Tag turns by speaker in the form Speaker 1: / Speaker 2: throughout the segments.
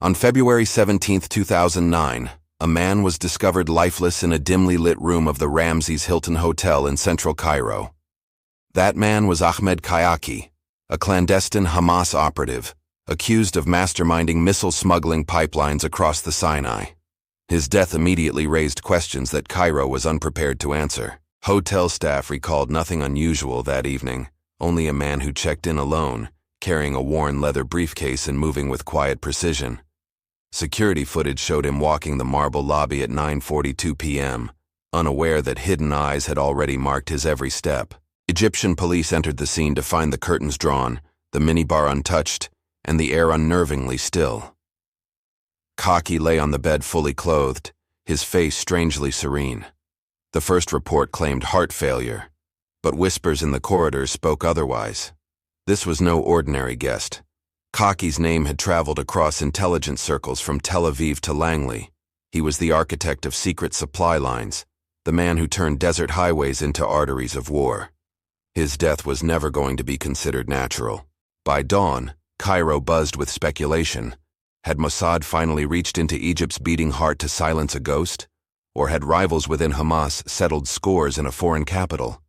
Speaker 1: On February 17, 2009, a man was discovered lifeless in a dimly lit room of the Ramses Hilton Hotel in central Cairo. That man was Ahmed Khaaki, a clandestine Hamas operative, accused of masterminding missile smuggling pipelines across the Sinai. His death immediately raised questions that Cairo was unprepared to answer. Hotel staff recalled nothing unusual that evening, only a man who checked in alone, carrying a worn leather briefcase and moving with quiet precision. Security footage showed him walking the marble lobby at 9:42 p.m., unaware that hidden eyes had already marked his every step. Egyptian police entered the scene to find the curtains drawn, the minibar untouched, and the air unnervingly still. Khaaki lay on the bed fully clothed, his face strangely serene. The first report claimed heart failure, but whispers in the corridors spoke otherwise. This was no ordinary guest. Khaaki's name had traveled across intelligence circles from Tel Aviv to Langley. He was the architect of secret supply lines, the man who turned desert highways into arteries of war. His death was never going to be considered natural. By dawn, Cairo buzzed with speculation. Had Mossad finally reached into Egypt's beating heart to silence a ghost? Or had rivals within Hamas settled scores in a foreign capital?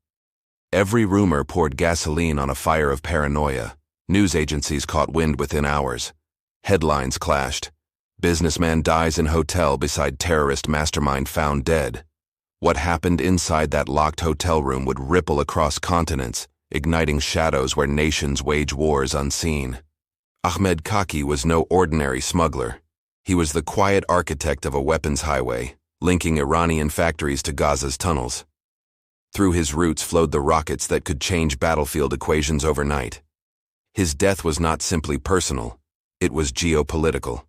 Speaker 1: Every rumor poured gasoline on a fire of paranoia. News agencies caught wind within hours. Headlines clashed. Businessman dies in hotel beside terrorist mastermind found dead. What happened inside that locked hotel room would ripple across continents, igniting shadows where nations wage wars unseen. Ahmed Khaaki was no ordinary smuggler. He was the quiet architect of a weapons highway, linking Iranian factories to Gaza's tunnels. Through his roots flowed the rockets that could change battlefield equations overnight. His death was not simply personal, it was geopolitical.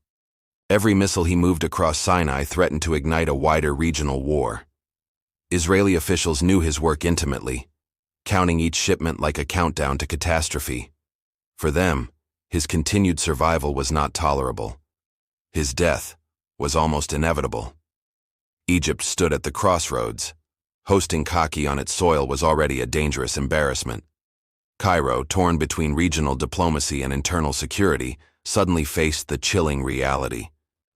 Speaker 1: Every missile he moved across Sinai threatened to ignite a wider regional war. Israeli officials knew his work intimately, counting each shipment like a countdown to catastrophe. For them, his continued survival was not tolerable. His death was almost inevitable. Egypt stood at the crossroads. Hosting Khaaki on its soil was already a dangerous embarrassment. Cairo, torn between regional diplomacy and internal security, suddenly faced the chilling reality.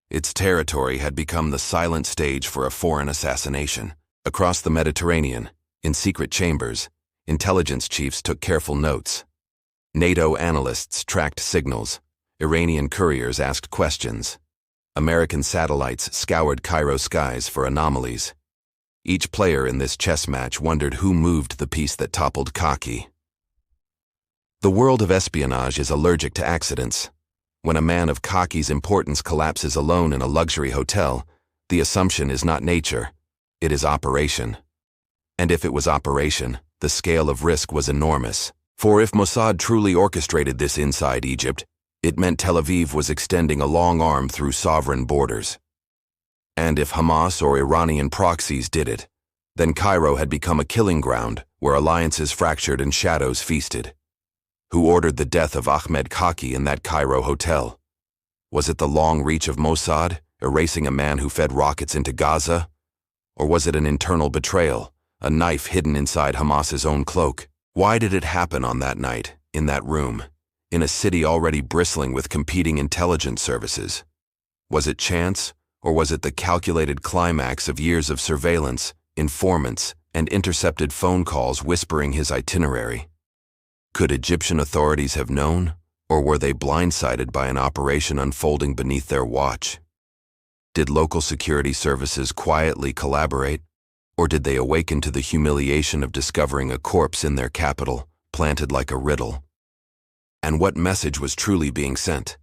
Speaker 1: Its territory had become the silent stage for a foreign assassination. Across the Mediterranean, in secret chambers, intelligence chiefs took careful notes. NATO analysts tracked signals. Iranian couriers asked questions. American satellites scoured Cairo's skies for anomalies. Each player in this chess match wondered who moved the piece that toppled Khaaki. The world of espionage is allergic to accidents. When a man of Khaaki's importance collapses alone in a luxury hotel, the assumption is not nature, it is operation. And if it was operation, the scale of risk was enormous. For if Mossad truly orchestrated this inside Egypt, it meant Tel Aviv was extending a long arm through sovereign borders. And if Hamas or Iranian proxies did it, then Cairo had become a killing ground where alliances fractured and shadows feasted. Who ordered the death of Ahmed Khaaki in that Cairo hotel? Was it the long reach of Mossad, erasing a man who fed rockets into Gaza? Or was it an internal betrayal, a knife hidden inside Hamas's own cloak? Why did it happen on that night, in that room, in a city already bristling with competing intelligence services? Was it chance, or was it the calculated climax of years of surveillance, informants, and intercepted phone calls whispering his itinerary? Could Egyptian authorities have known, or were they blindsided by an operation unfolding beneath their watch? Did local security services quietly collaborate, or did they awaken to the humiliation of discovering a corpse in their capital, planted like a riddle? And what message was truly being sent?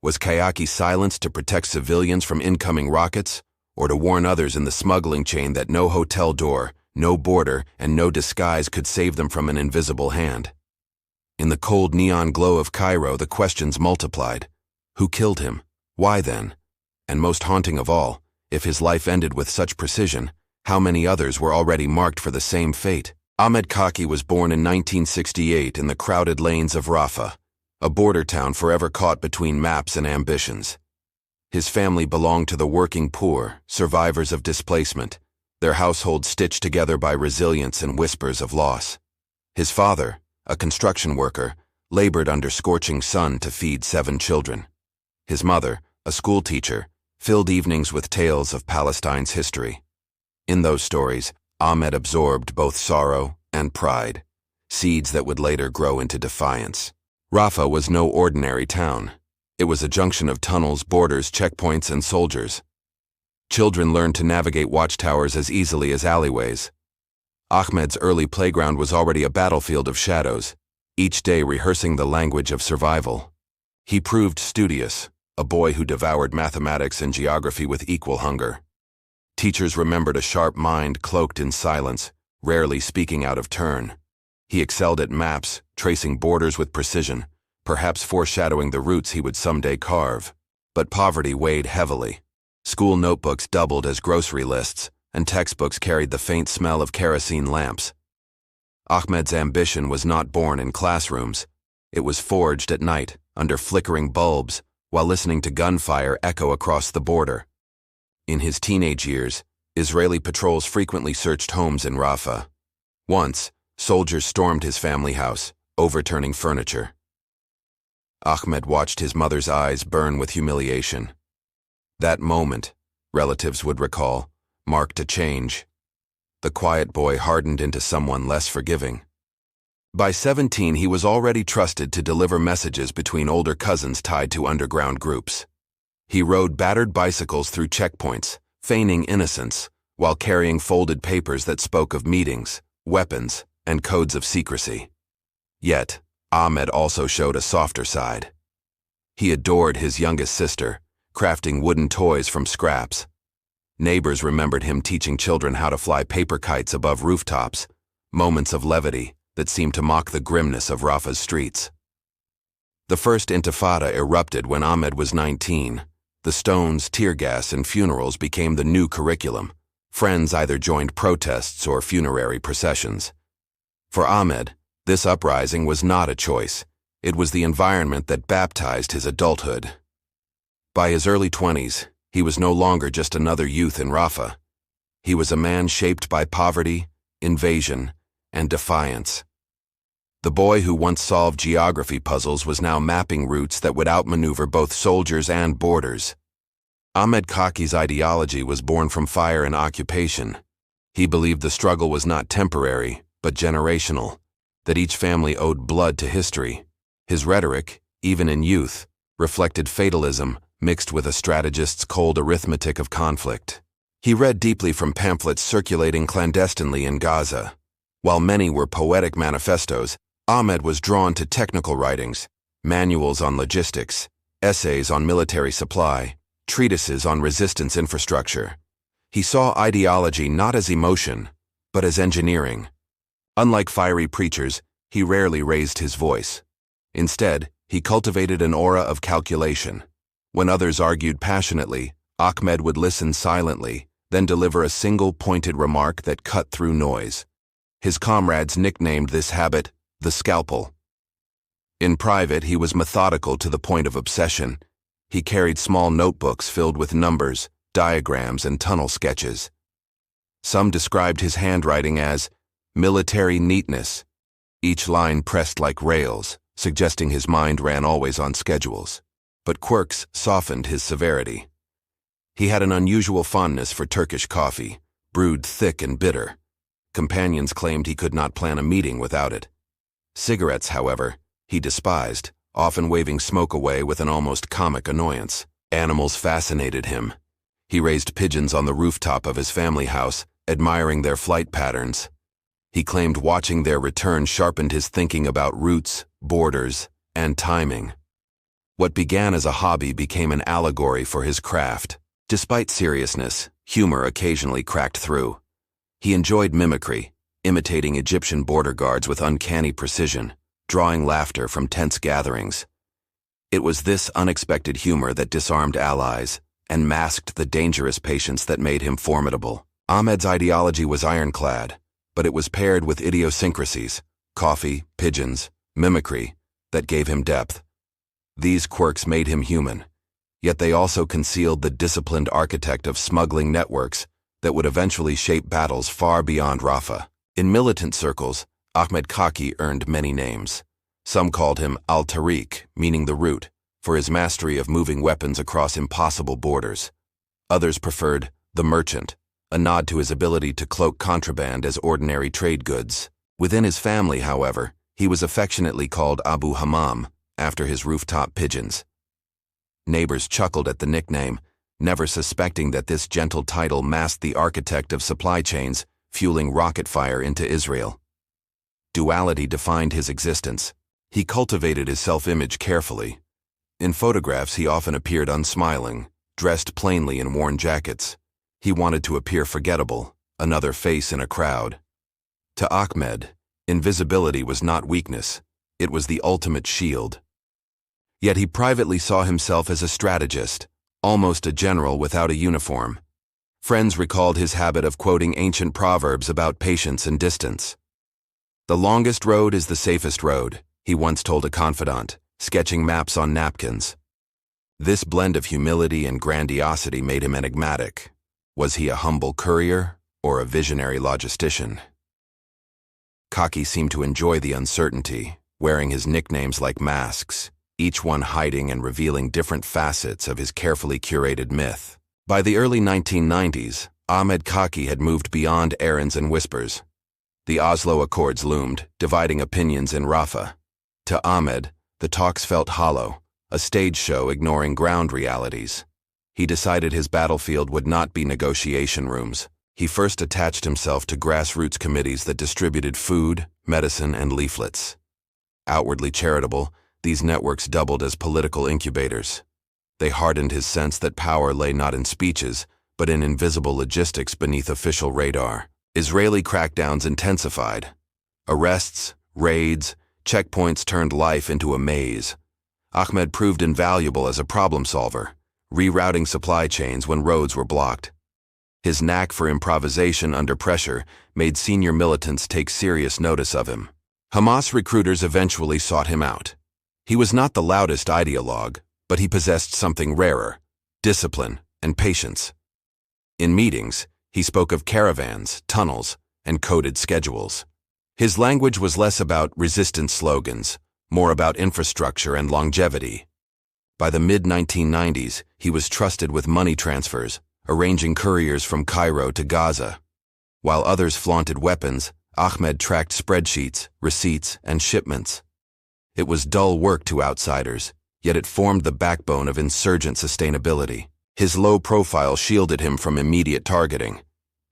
Speaker 1: Was Khaaki silenced to protect civilians from incoming rockets, or to warn others in the smuggling chain that no hotel door, no border, and no disguise could save them from an invisible hand? In the cold neon glow of Cairo, the questions multiplied. Who killed him? Why then? And most haunting of all, if his life ended with such precision, how many others were already marked for the same fate? Ahmed Khaaki was born in 1968 in the crowded lanes of Rafa, a border town forever caught between maps and ambitions. His family belonged to the working poor, survivors of displacement, their household stitched together by resilience and whispers of loss. His father, a construction worker, labored under scorching sun to feed 7 children. His mother, a schoolteacher, filled evenings with tales of Palestine's history. In those stories, Ahmed absorbed both sorrow and pride, seeds that would later grow into defiance. Rafa was no ordinary town. It was a junction of tunnels, borders, checkpoints, and soldiers. Children learned to navigate watchtowers as easily as alleyways. Ahmed's early playground was already a battlefield of shadows, each day rehearsing the language of survival. He proved studious, a boy who devoured mathematics and geography with equal hunger. Teachers remembered a sharp mind cloaked in silence, rarely speaking out of turn. He excelled at maps, tracing borders with precision, perhaps foreshadowing the routes he would someday carve. But poverty weighed heavily. School notebooks doubled as grocery lists, and textbooks carried the faint smell of kerosene lamps. Ahmed's ambition was not born in classrooms. It was forged at night, under flickering bulbs, while listening to gunfire echo across the border. In his teenage years, Israeli patrols frequently searched homes in Rafa. Once, soldiers stormed his family house, overturning furniture. Ahmed watched his mother's eyes burn with humiliation. That moment, relatives would recall, marked a change. The quiet boy hardened into someone less forgiving. By 17, he was already trusted to deliver messages between older cousins tied to underground groups. He rode battered bicycles through checkpoints, feigning innocence, while carrying folded papers that spoke of meetings, weapons, and codes of secrecy. Yet, Ahmed also showed a softer side. He adored his youngest sister, crafting wooden toys from scraps. Neighbors remembered him teaching children how to fly paper kites above rooftops, moments of levity that seemed to mock the grimness of Rafa's streets. The first intifada erupted when Ahmed was 19. The stones, tear gas, and funerals became the new curriculum. Friends either joined protests or funerary processions. For Ahmed, this uprising was not a choice. It was the environment that baptized his adulthood. By his early 20s, he was no longer just another youth in Rafa. He was a man shaped by poverty, invasion, and defiance. The boy who once solved geography puzzles was now mapping routes that would outmaneuver both soldiers and borders. Ahmed Khaaki's ideology was born from fire and occupation. He believed the struggle was not temporary, but generational, that each family owed blood to history. His rhetoric, even in youth, reflected fatalism mixed with a strategist's cold arithmetic of conflict. He read deeply from pamphlets circulating clandestinely in Gaza. While many were poetic manifestos, Ahmed was drawn to technical writings, manuals on logistics, essays on military supply, treatises on resistance infrastructure. He saw ideology not as emotion, but as engineering. Unlike fiery preachers, he rarely raised his voice. Instead, he cultivated an aura of calculation. When others argued passionately, Ahmed would listen silently, then deliver a single pointed remark that cut through noise. His comrades nicknamed this habit the scalpel. In private, he was methodical to the point of obsession. He carried small notebooks filled with numbers, diagrams, and tunnel sketches. Some described his handwriting as military neatness, each line pressed like rails, suggesting his mind ran always on schedules. But quirks softened his severity. He had an unusual fondness for Turkish coffee, brewed thick and bitter. Companions claimed he could not plan a meeting without it. Cigarettes, however, he despised, often waving smoke away with an almost comic annoyance. Animals fascinated him. He raised pigeons on the rooftop of his family house, admiring their flight patterns. He claimed watching their return sharpened his thinking about routes, borders, and timing. What began as a hobby became an allegory for his craft. Despite seriousness, humor occasionally cracked through. He enjoyed mimicry, imitating Egyptian border guards with uncanny precision, drawing laughter from tense gatherings. It was this unexpected humor that disarmed allies and masked the dangerous patience that made him formidable. Ahmed's ideology was ironclad, but it was paired with idiosyncrasies, coffee, pigeons, mimicry, that gave him depth. These quirks made him human, yet they also concealed the disciplined architect of smuggling networks that would eventually shape battles far beyond Rafa. In militant circles, Ahmed Khaaki earned many names. Some called him Al-Tariq, meaning the route, for his mastery of moving weapons across impossible borders. Others preferred the merchant, a nod to his ability to cloak contraband as ordinary trade goods. Within his family, however, he was affectionately called Abu Hammam, after his rooftop pigeons. Neighbors chuckled at the nickname, never suspecting that this gentle title masked the architect of supply chains, fueling rocket fire into Israel. Duality defined his existence. He cultivated his self-image carefully. In photographs, he often appeared unsmiling, dressed plainly in worn jackets. He wanted to appear forgettable, another face in a crowd. To Ahmed, invisibility was not weakness, it was the ultimate shield. Yet he privately saw himself as a strategist, almost a general without a uniform. Friends recalled his habit of quoting ancient proverbs about patience and distance. "The longest road is the safest road," he once told a confidant, sketching maps on napkins. This blend of humility and grandiosity made him enigmatic. Was he a humble courier or a visionary logistician? Khaaki seemed to enjoy the uncertainty, wearing his nicknames like masks, each one hiding and revealing different facets of his carefully curated myth. By the early 1990s, Ahmed Khaaki had moved beyond errands and whispers. The Oslo Accords loomed, dividing opinions in Rafa. To Ahmed, the talks felt hollow, a stage show ignoring ground realities. He decided his battlefield would not be negotiation rooms. He first attached himself to grassroots committees that distributed food, medicine, and leaflets. Outwardly charitable, these networks doubled as political incubators. They hardened his sense that power lay not in speeches, but in invisible logistics beneath official radar. Israeli crackdowns intensified. Arrests, raids, checkpoints turned life into a maze. Ahmed proved invaluable as a problem solver, rerouting supply chains when roads were blocked. His knack for improvisation under pressure made senior militants take serious notice of him. Hamas recruiters eventually sought him out. He was not the loudest ideologue, but he possessed something rarer: discipline and patience. In meetings, he spoke of caravans, tunnels, and coded schedules. His language was less about resistance slogans, more about infrastructure and longevity. By the mid-1990s, he was trusted with money transfers, arranging couriers from Cairo to Gaza. While others flaunted weapons, Ahmed tracked spreadsheets, receipts, and shipments. It was dull work to outsiders, yet it formed the backbone of insurgent sustainability. His low profile shielded him from immediate targeting.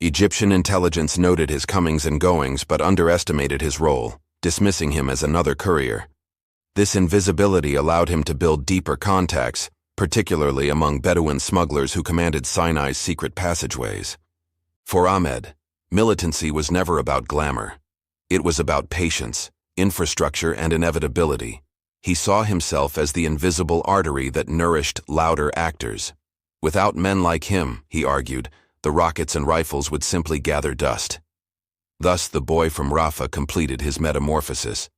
Speaker 1: Egyptian intelligence noted his comings and goings but underestimated his role, dismissing him as another courier. This invisibility allowed him to build deeper contacts, particularly among Bedouin smugglers who commanded Sinai's secret passageways. For Ahmed, militancy was never about glamour. It was about patience, infrastructure, and inevitability. He saw himself as the invisible artery that nourished louder actors. Without men like him, he argued, the rockets and rifles would simply gather dust. Thus the boy from Rafa completed his metamorphosis,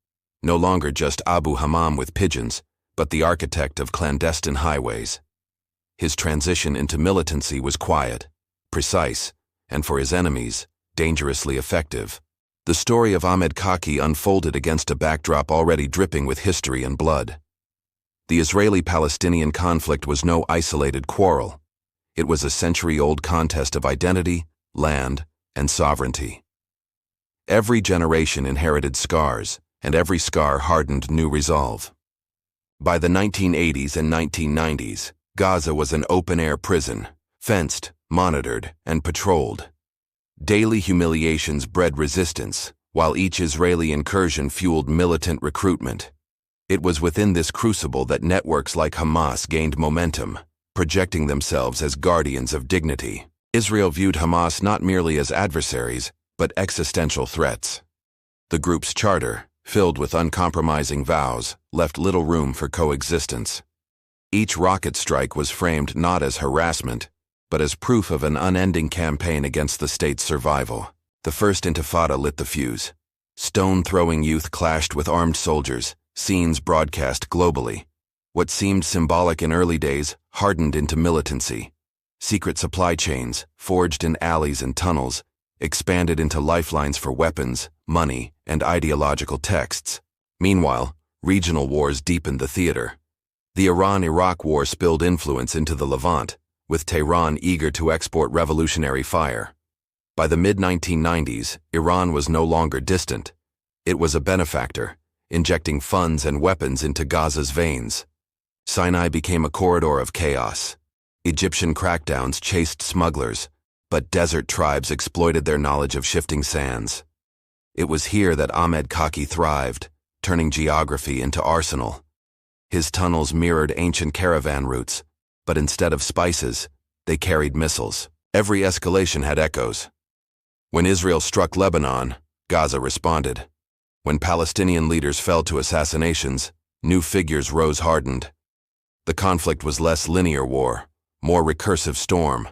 Speaker 1: no longer just Abu Hammam with pigeons, but the architect of clandestine highways. His transition into militancy was quiet, precise, and for his enemies, dangerously effective. The story of Ahmed Khaaki unfolded against a backdrop already dripping with history and blood. The Israeli-Palestinian conflict was no isolated quarrel. It was a century-old contest of identity, land, and sovereignty. Every generation inherited scars, and every scar hardened new resolve. By the 1980s and 1990s, Gaza was an open-air prison, fenced, monitored, and patrolled. Daily humiliations bred resistance, while each Israeli incursion fueled militant recruitment. It was within this crucible that networks like Hamas gained momentum, projecting themselves as guardians of dignity. Israel viewed Hamas not merely as adversaries, but existential threats. The group's charter, filled with uncompromising vows, left little room for coexistence. Each rocket strike was framed not as harassment, but as proof of an unending campaign against the state's survival. The First Intifada lit the fuse. Stone-throwing youth clashed with armed soldiers, scenes broadcast globally. What seemed symbolic in early days hardened into militancy. Secret supply chains, forged in alleys and tunnels, expanded into lifelines for weapons, money, and ideological texts. Meanwhile, regional wars deepened the theater. The Iran-Iraq War spilled influence into the Levant, with Tehran eager to export revolutionary fire. By the mid-1990s, Iran was no longer distant. It was a benefactor, injecting funds and weapons into Gaza's veins. Sinai became a corridor of chaos. Egyptian crackdowns chased smugglers, but desert tribes exploited their knowledge of shifting sands. It was here that Ahmed Khaaki thrived, turning geography into arsenal. His tunnels mirrored ancient caravan routes, but instead of spices, they carried missiles. Every escalation had echoes. When Israel struck Lebanon, Gaza responded. When Palestinian leaders fell to assassinations, new figures rose hardened. The conflict was less linear war, more recursive storm,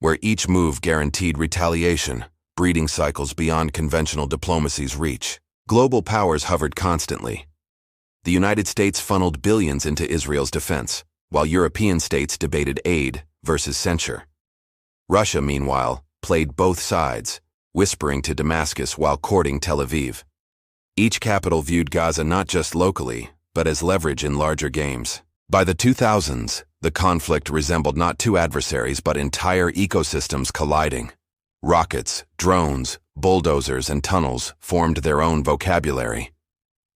Speaker 1: where each move guaranteed retaliation, breeding cycles beyond conventional diplomacy's reach. Global powers hovered constantly. The United States funneled billions into Israel's defense, while European states debated aid versus censure. Russia, meanwhile, played both sides, whispering to Damascus while courting Tel Aviv. Each capital viewed Gaza not just locally, but as leverage in larger games. By the 2000s, the conflict resembled not two adversaries but entire ecosystems colliding. Rockets, drones, bulldozers, and tunnels formed their own vocabulary.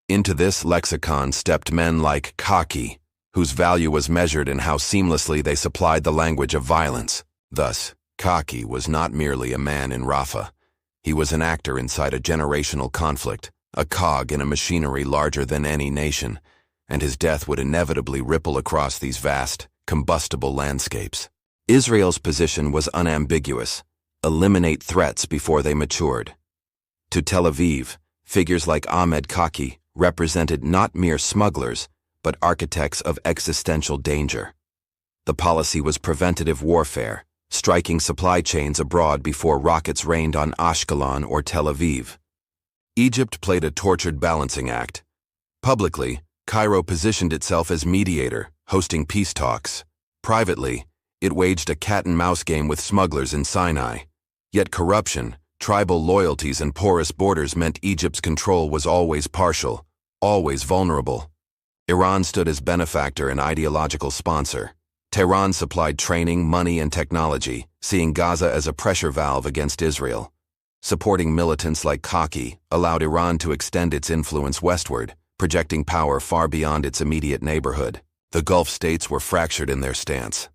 Speaker 1: Into this lexicon stepped men like Khaaki, whose value was measured in how seamlessly they supplied the language of violence. Thus, Khaaki was not merely a man in Rafa. He was an actor inside a generational conflict, a cog in a machinery larger than any nation, and his death would inevitably ripple across these vast, combustible landscapes. Israel's position was unambiguous: eliminate threats before they matured. To Tel Aviv, figures like Ahmed Khaaki represented not mere smugglers, but architects of existential danger. The policy was preventative warfare, striking supply chains abroad before rockets rained on Ashkelon or Tel Aviv. Egypt played a tortured balancing act. Publicly, Cairo positioned itself as mediator, hosting peace talks. Privately, it waged a cat-and-mouse game with smugglers in Sinai. Yet corruption, tribal loyalties, and porous borders meant Egypt's control was always partial, always vulnerable. Iran stood as benefactor and ideological sponsor. Tehran supplied training, money, and technology, seeing Gaza as a pressure valve against Israel. Supporting militants like Khaaki allowed Iran to extend its influence westward, projecting power far beyond its immediate neighborhood. The Gulf states were fractured in their stance.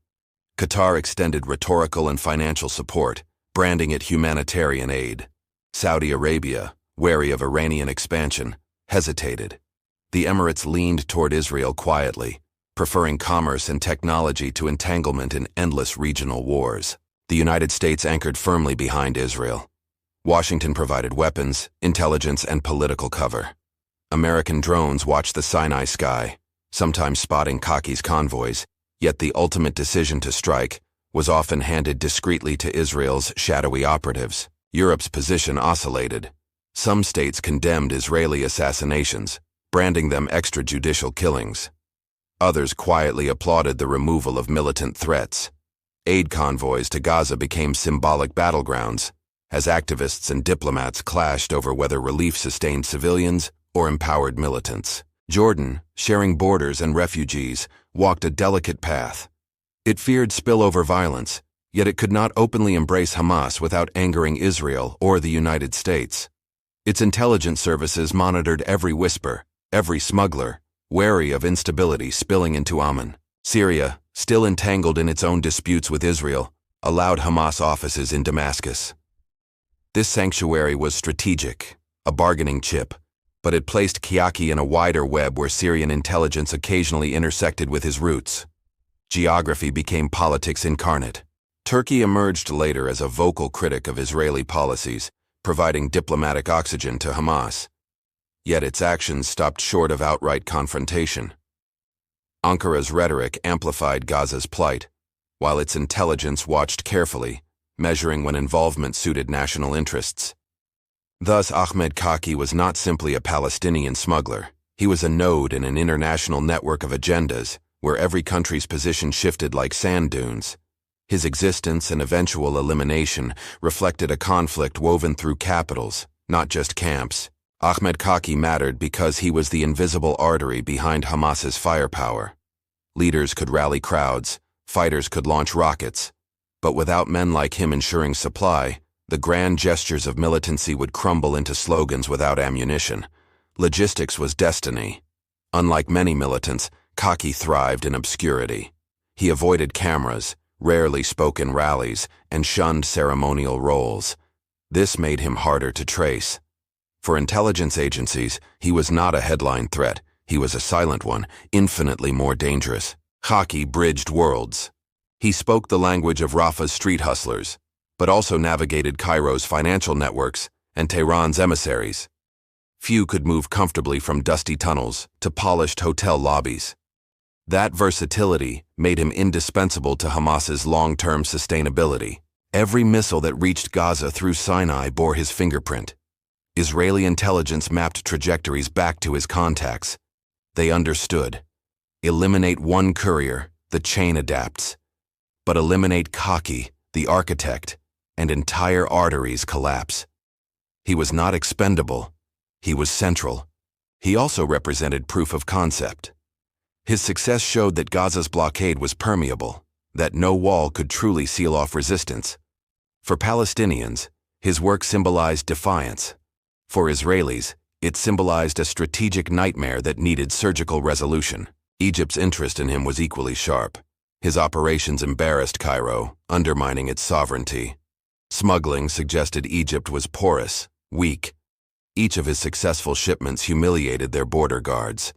Speaker 1: Qatar extended rhetorical and financial support, branding it humanitarian aid. Saudi Arabia, wary of Iranian expansion, hesitated. The Emirates leaned toward Israel quietly, preferring commerce and technology to entanglement in endless regional wars. The United States anchored firmly behind Israel. Washington provided weapons, intelligence, and political cover. American drones watched the Sinai sky, sometimes spotting Khaaki's convoys, yet the ultimate decision to strike was often handed discreetly to Israel's shadowy operatives. Europe's position oscillated. Some states condemned Israeli assassinations, branding them extrajudicial killings. Others quietly applauded the removal of militant threats. Aid convoys to Gaza became symbolic battlegrounds, as activists and diplomats clashed over whether relief sustained civilians or empowered militants. Jordan, sharing borders and refugees, walked a delicate path. It feared spillover violence, yet it could not openly embrace Hamas without angering Israel or the United States. Its intelligence services monitored every whisper, every smuggler, wary of instability spilling into Amman. Syria, still entangled in its own disputes with Israel, allowed Hamas offices in Damascus. This sanctuary was strategic, a bargaining chip, but it placed Khaaki in a wider web where Syrian intelligence occasionally intersected with his roots. Geography became politics incarnate. Turkey emerged later as a vocal critic of Israeli policies, providing diplomatic oxygen to Hamas. Yet its actions stopped short of outright confrontation. Ankara's rhetoric amplified Gaza's plight, while its intelligence watched carefully, measuring when involvement suited national interests. Thus, Ahmed Khaaki was not simply a Palestinian smuggler. He was a node in an international network of agendas, where every country's position shifted like sand dunes. His existence and eventual elimination reflected a conflict woven through capitals, not just camps. Ahmed Khaaki mattered because he was the invisible artery behind Hamas's firepower. Leaders could rally crowds, fighters could launch rockets. But without men like him ensuring supply, the grand gestures of militancy would crumble into slogans without ammunition. Logistics was destiny. Unlike many militants, Khaaki thrived in obscurity. He avoided cameras, rarely spoke in rallies, and shunned ceremonial roles. This made him harder to trace. For intelligence agencies, he was not a headline threat. He was a silent one, infinitely more dangerous. Khaaki bridged worlds. He spoke the language of Rafa's street hustlers, but also navigated Cairo's financial networks and Tehran's emissaries. Few could move comfortably from dusty tunnels to polished hotel lobbies. That versatility made him indispensable to Hamas's long-term sustainability. Every missile that reached Gaza through Sinai bore his fingerprint. Israeli intelligence mapped trajectories back to his contacts. They understood. Eliminate one courier, the chain adapts. But eliminate Khaaki, the architect, and entire arteries collapse. He was not expendable. He was central. He also represented proof of concept. His success showed that Gaza's blockade was permeable, that no wall could truly seal off resistance. For Palestinians, his work symbolized defiance. For Israelis, it symbolized a strategic nightmare that needed surgical resolution. Egypt's interest in him was equally sharp. His operations embarrassed Cairo, undermining its sovereignty. Smuggling suggested Egypt was porous, weak. Each of his successful shipments humiliated their border guards.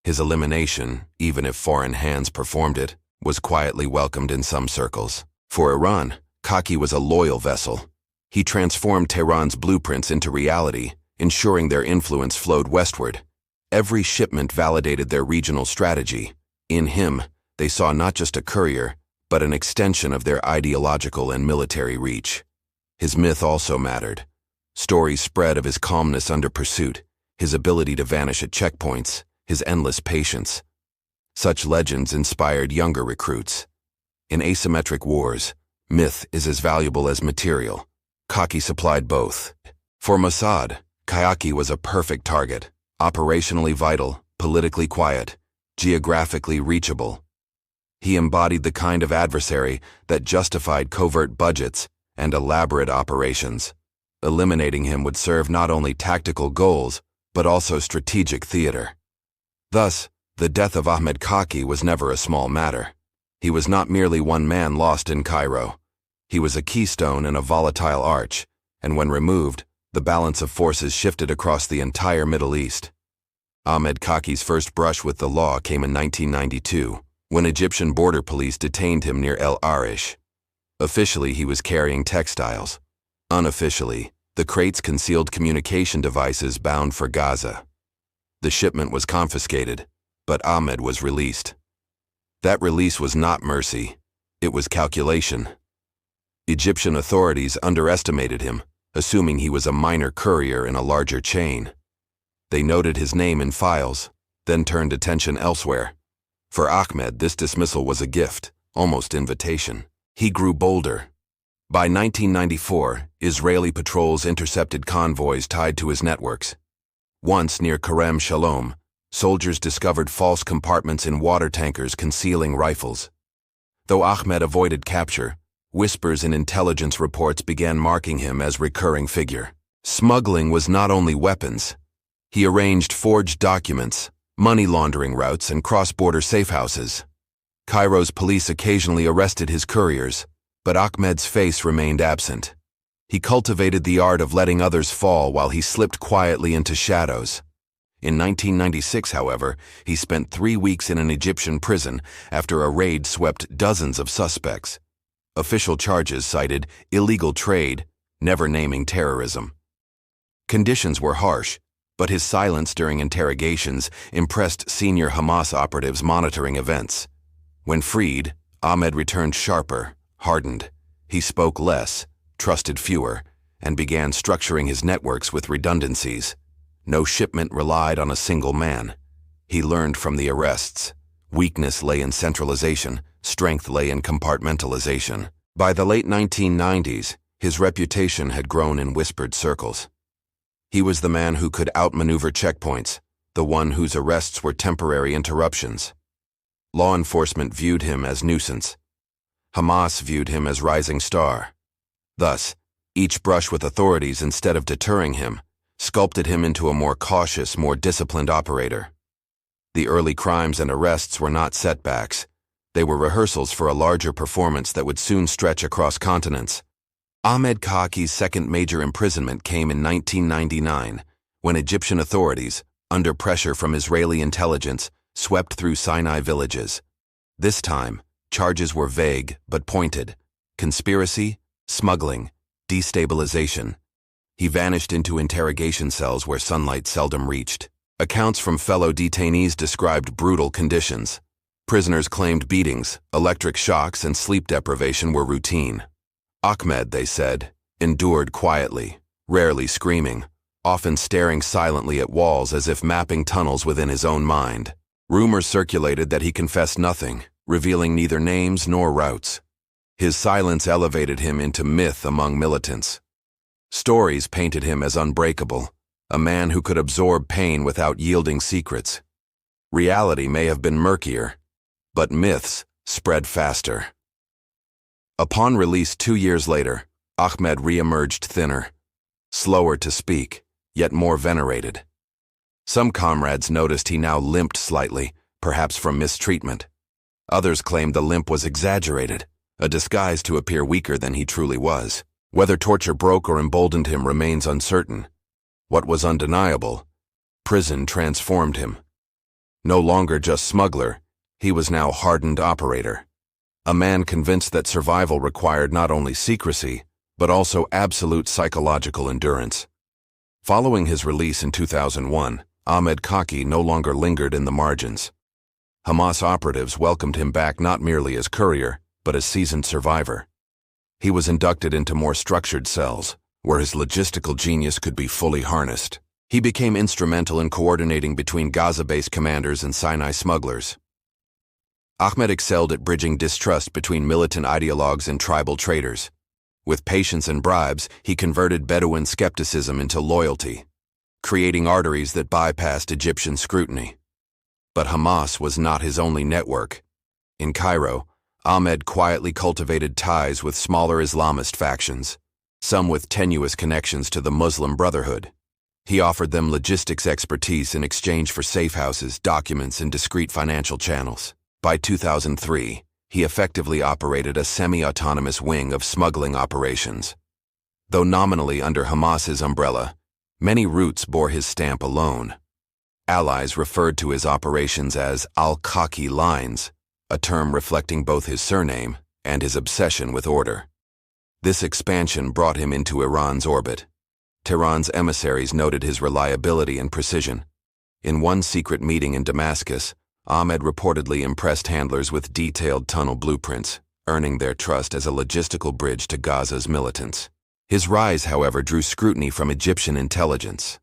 Speaker 1: His elimination, even if foreign hands performed it, was quietly welcomed in some circles. For Iran, Khaaki was a loyal vessel. He transformed Tehran's blueprints into reality, ensuring their influence flowed westward. Every shipment validated their regional strategy. In him, they saw not just a courier, but an extension of their ideological and military reach. His myth also mattered. Stories spread of his calmness under pursuit, his ability to vanish at checkpoints, his endless patience. Such legends inspired younger recruits. In asymmetric wars, myth is as valuable as material. Khaaki supplied both. For Mossad, Khaaki was a perfect target, operationally vital, politically quiet, geographically reachable. He embodied the kind of adversary that justified covert budgets and elaborate operations. Eliminating him would serve not only tactical goals, but also strategic theater. Thus, the death of Ahmed Khaaki was never a small matter. He was not merely one man lost in Cairo. He was a keystone in a volatile arch, and when removed, the balance of forces shifted across the entire Middle East. Ahmed Khaaki's first brush with the law came in 1992, when Egyptian border police detained him near El Arish. Officially, he was carrying textiles. Unofficially, the crates concealed communication devices bound for Gaza. The shipment was confiscated, but Ahmed was released. That release was not mercy, it was calculation. Egyptian authorities underestimated him, assuming he was a minor courier in a larger chain. They noted his name in files, then turned attention elsewhere. For Ahmed, this dismissal was a gift, almost invitation. He grew bolder. By 1994, Israeli patrols intercepted convoys tied to his networks. Once near Kerem Shalom, soldiers discovered false compartments in water tankers concealing rifles. Though Ahmed avoided capture, whispers in intelligence reports began marking him as recurring figure. Smuggling was not only weapons. He arranged forged documents, money laundering routes, and cross-border safehouses. Cairo's police occasionally arrested his couriers, but Ahmed's face remained absent. He cultivated the art of letting others fall while he slipped quietly into shadows. In 1996, however, he spent 3 weeks in an Egyptian prison after a raid swept dozens of suspects. Official charges cited illegal trade, never naming terrorism. Conditions were harsh, but his silence during interrogations impressed senior Hamas operatives monitoring events. When freed, Ahmed returned sharper, hardened. He spoke less, trusted fewer, and began structuring his networks with redundancies. No shipment relied on a single man. He learned from the arrests. Weakness lay in centralization, strength lay in compartmentalization. By the late 1990s, his reputation had grown in whispered circles. He was the man who could outmaneuver checkpoints, the one whose arrests were temporary interruptions. Law enforcement viewed him as nuisance. Hamas viewed him as rising star. Thus, each brush with authorities, instead of deterring him, sculpted him into a more cautious, more disciplined operator. The early crimes and arrests were not setbacks. They were rehearsals for a larger performance that would soon stretch across continents. Ahmed Khaaki's second major imprisonment came in 1999, when Egyptian authorities, under pressure from Israeli intelligence, swept through Sinai villages. This time, charges were vague but pointed: conspiracy, smuggling, destabilization. He vanished into interrogation cells where sunlight seldom reached. Accounts from fellow detainees described brutal conditions. Prisoners claimed beatings, electric shocks, and sleep deprivation were routine. Ahmed, they said, endured quietly, rarely screaming, often staring silently at walls as if mapping tunnels within his own mind. Rumors circulated that he confessed nothing, revealing neither names nor routes. His silence elevated him into myth among militants. Stories painted him as unbreakable, a man who could absorb pain without yielding secrets. Reality may have been murkier, but myths spread faster. Upon release 2 years later, Ahmed re-emerged thinner, slower to speak, yet more venerated. Some comrades noticed he now limped slightly, perhaps from mistreatment. Others claimed the limp was exaggerated, a disguise to appear weaker than he truly was. Whether torture broke or emboldened him remains uncertain. What was undeniable: prison transformed him. No longer just smuggler, he was now hardened operator. A man convinced that survival required not only secrecy, but also absolute psychological endurance. Following his release in 2001, Ahmed Khaaki no longer lingered in the margins. Hamas operatives welcomed him back not merely as courier, but as seasoned survivor. He was inducted into more structured cells, where his logistical genius could be fully harnessed. He became instrumental in coordinating between Gaza-based commanders and Sinai smugglers. Ahmed excelled at bridging distrust between militant ideologues and tribal traders. With patience and bribes, he converted Bedouin skepticism into loyalty, creating arteries that bypassed Egyptian scrutiny. But Hamas was not his only network. In Cairo, Ahmed quietly cultivated ties with smaller Islamist factions, some with tenuous connections to the Muslim Brotherhood. He offered them logistics expertise in exchange for safe houses, documents, and discreet financial channels. By 2003, he effectively operated a semi-autonomous wing of smuggling operations. Though nominally under Hamas's umbrella, many routes bore his stamp alone. Allies referred to his operations as al-Khaki lines, a term reflecting both his surname and his obsession with order. This expansion brought him into Iran's orbit. Tehran's emissaries noted his reliability and precision. In one secret meeting in Damascus, Ahmed reportedly impressed handlers with detailed tunnel blueprints, earning their trust as a logistical bridge to Gaza's militants. His rise, however, drew scrutiny from Egyptian intelligence.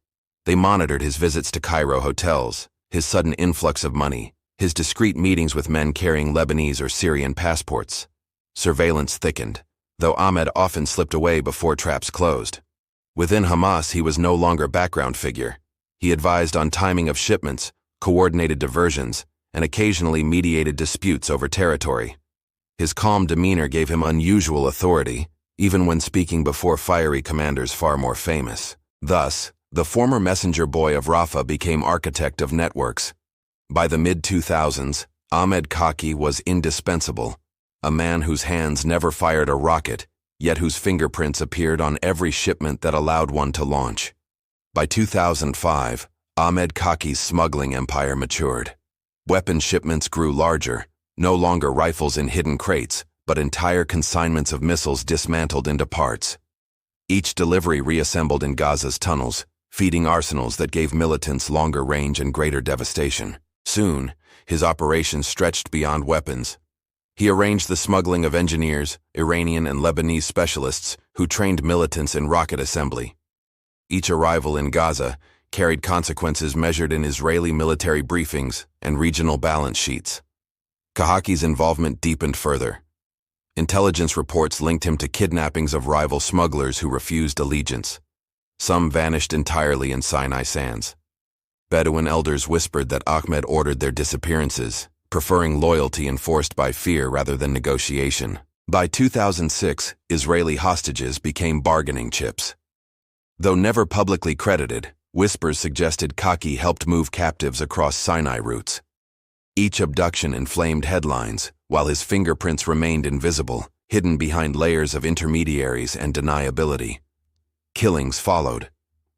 Speaker 1: They monitored his visits to Cairo hotels, his sudden influx of money, his discreet meetings with men carrying Lebanese or Syrian passports. Surveillance thickened, though Ahmed often slipped away before traps closed. Within Hamas, he was no longer background figure. He advised on timing of shipments, coordinated diversions, and occasionally mediated disputes over territory. His calm demeanor gave him unusual authority, even when speaking before fiery commanders far more famous. Thus, the former messenger boy of Rafa became architect of networks. By the mid-2000s, Ahmed Khaaki was indispensable, a man whose hands never fired a rocket, yet whose fingerprints appeared on every shipment that allowed one to launch. By 2005, Ahmed Khaaki's smuggling empire matured. Weapon shipments grew larger, no longer rifles in hidden crates, but entire consignments of missiles dismantled into parts. Each delivery reassembled in Gaza's tunnels, feeding arsenals that gave militants longer range and greater devastation. Soon, his operations stretched beyond weapons. He arranged the smuggling of engineers, Iranian and Lebanese specialists who trained militants in rocket assembly. Each arrival in Gaza carried consequences measured in Israeli military briefings and regional balance sheets. Khaaki's involvement deepened further. Intelligence reports linked him to kidnappings of rival smugglers who refused allegiance. Some vanished entirely in Sinai sands. Bedouin elders whispered that Ahmed ordered their disappearances, preferring loyalty enforced by fear rather than negotiation. By 2006, Israeli hostages became bargaining chips. Though never publicly credited, whispers suggested Khaaki helped move captives across Sinai routes. Each abduction inflamed headlines, while his fingerprints remained invisible, hidden behind layers of intermediaries and deniability. Killings followed.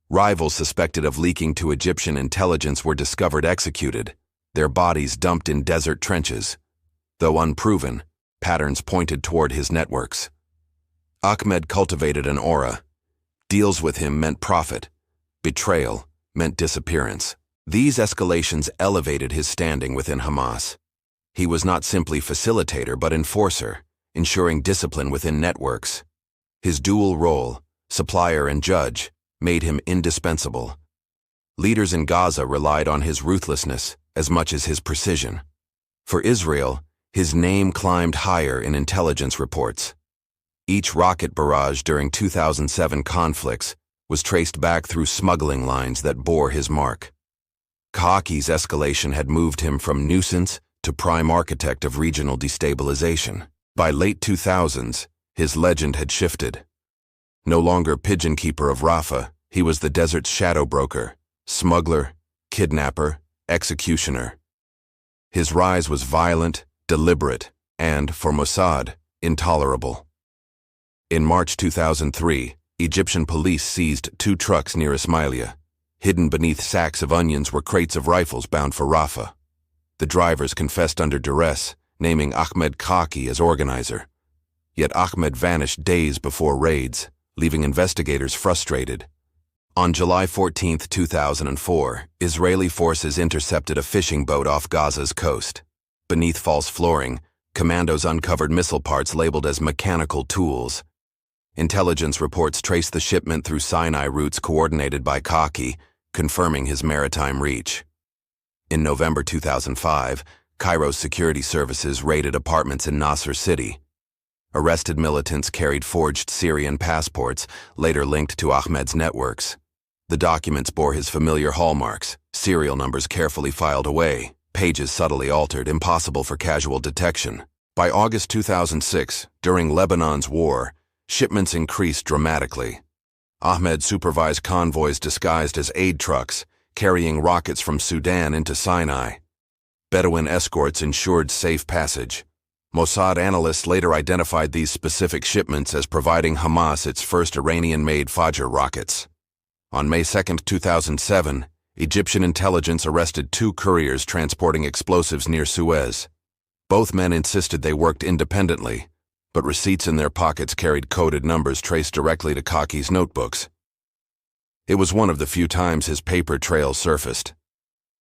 Speaker 1: Rivals suspected of leaking to Egyptian intelligence were discovered executed, their bodies dumped in desert trenches. Though unproven, patterns pointed toward his networks. Ahmed cultivated an aura. Deals with him meant profit. Betrayal meant disappearance. These escalations elevated his standing within Hamas. He was not simply facilitator but enforcer, ensuring discipline within networks. His dual role, supplier and judge, made him indispensable. Leaders in Gaza relied on his ruthlessness as much as his precision. For Israel, his name climbed higher in intelligence reports. Each rocket barrage during 2007 conflicts was traced back through smuggling lines that bore his mark. Khaaki's escalation had moved him from nuisance to prime architect of regional destabilization. By late 2000s, his legend had shifted. No longer pigeon keeper of Rafa, he was the desert's shadow broker, smuggler, kidnapper, executioner. His rise was violent, deliberate, and, for Mossad, intolerable. In March 2003, Egyptian police seized 2 trucks near Ismailia. Hidden beneath sacks of onions were crates of rifles bound for Rafa. The drivers confessed under duress, naming Ahmed Khaaki as organizer. Yet Ahmed vanished days before raids, leaving investigators frustrated. On July 14, 2004, Israeli forces intercepted a fishing boat off Gaza's coast. Beneath false flooring, commandos uncovered missile parts labeled as mechanical tools. Intelligence reports traced the shipment through Sinai routes coordinated by Khaaki, confirming his maritime reach. In November 2005, Cairo's security services raided apartments in Nasser City. Arrested militants carried forged Syrian passports, later linked to Ahmed's networks. The documents bore his familiar hallmarks, serial numbers carefully filed away, pages subtly altered, impossible for casual detection. By August 2006, during Lebanon's war, shipments increased dramatically. Ahmed supervised convoys disguised as aid trucks, carrying rockets from Sudan into Sinai. Bedouin escorts ensured safe passage. Mossad analysts later identified these specific shipments as providing Hamas its first Iranian-made Fajr rockets. On May 2, 2007, Egyptian intelligence arrested 2 couriers transporting explosives near Suez. Both men insisted they worked independently, but receipts in their pockets carried coded numbers traced directly to Khaaki's notebooks. It was one of the few times his paper trail surfaced.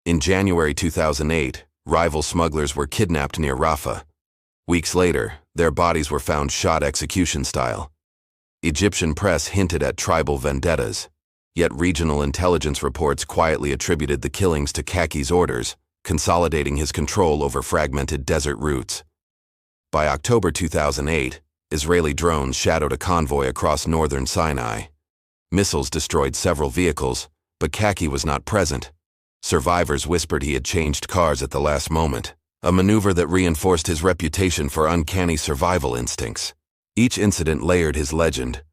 Speaker 1: In January 2008, rival smugglers were kidnapped near Rafa. Weeks later, their bodies were found shot execution style. Egyptian press hinted at tribal vendettas, yet regional intelligence reports quietly attributed the killings to Khaaki's orders, consolidating his control over fragmented desert routes. By October 2008, Israeli drones shadowed a convoy across northern Sinai. Missiles destroyed several vehicles, but Khaaki was not present. Survivors whispered he had changed cars at the last moment, a maneuver that reinforced his reputation for uncanny survival instincts. Each incident layered his legend.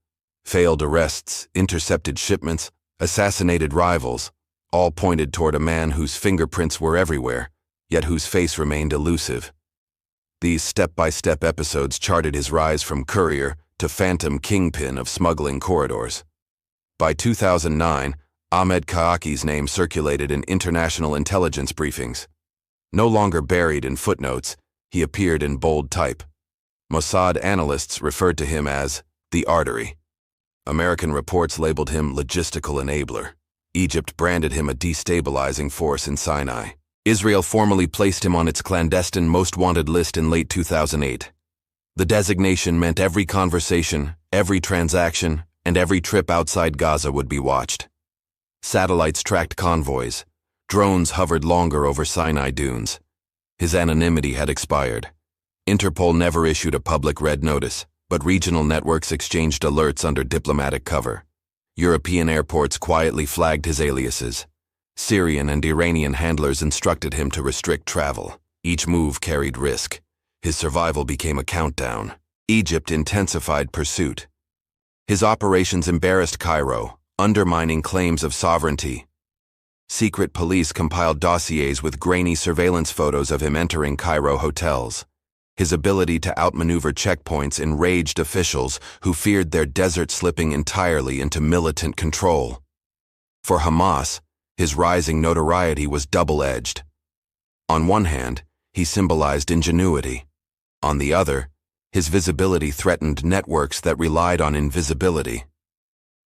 Speaker 1: Failed arrests, intercepted shipments, assassinated rivals, all pointed toward a man whose fingerprints were everywhere, yet whose face remained elusive. These step-by-step episodes charted his rise from courier to phantom kingpin of smuggling corridors. By 2009, Ahmed Khaaki's name circulated in international intelligence briefings. No longer buried in footnotes, he appeared in bold type. Mossad analysts referred to him as the artery. American reports labeled him logistical enabler. Egypt branded him a destabilizing force in Sinai. Israel formally placed him on its clandestine most wanted list in late 2008. The designation meant every conversation, every transaction, and every trip outside Gaza would be watched. Satellites tracked convoys. Drones hovered longer over Sinai dunes. His anonymity had expired. Interpol never issued a public red notice, but regional networks exchanged alerts under diplomatic cover. European airports quietly flagged his aliases. Syrian and Iranian handlers instructed him to restrict travel. Each move carried risk. His survival became a countdown. Egypt intensified pursuit. His operations embarrassed Cairo, undermining claims of sovereignty. Secret police compiled dossiers with grainy surveillance photos of him entering Cairo hotels. His ability to outmaneuver checkpoints enraged officials who feared their desert slipping entirely into militant control. For Hamas, his rising notoriety was double-edged. On one hand, he symbolized ingenuity. On the other, his visibility threatened networks that relied on invisibility.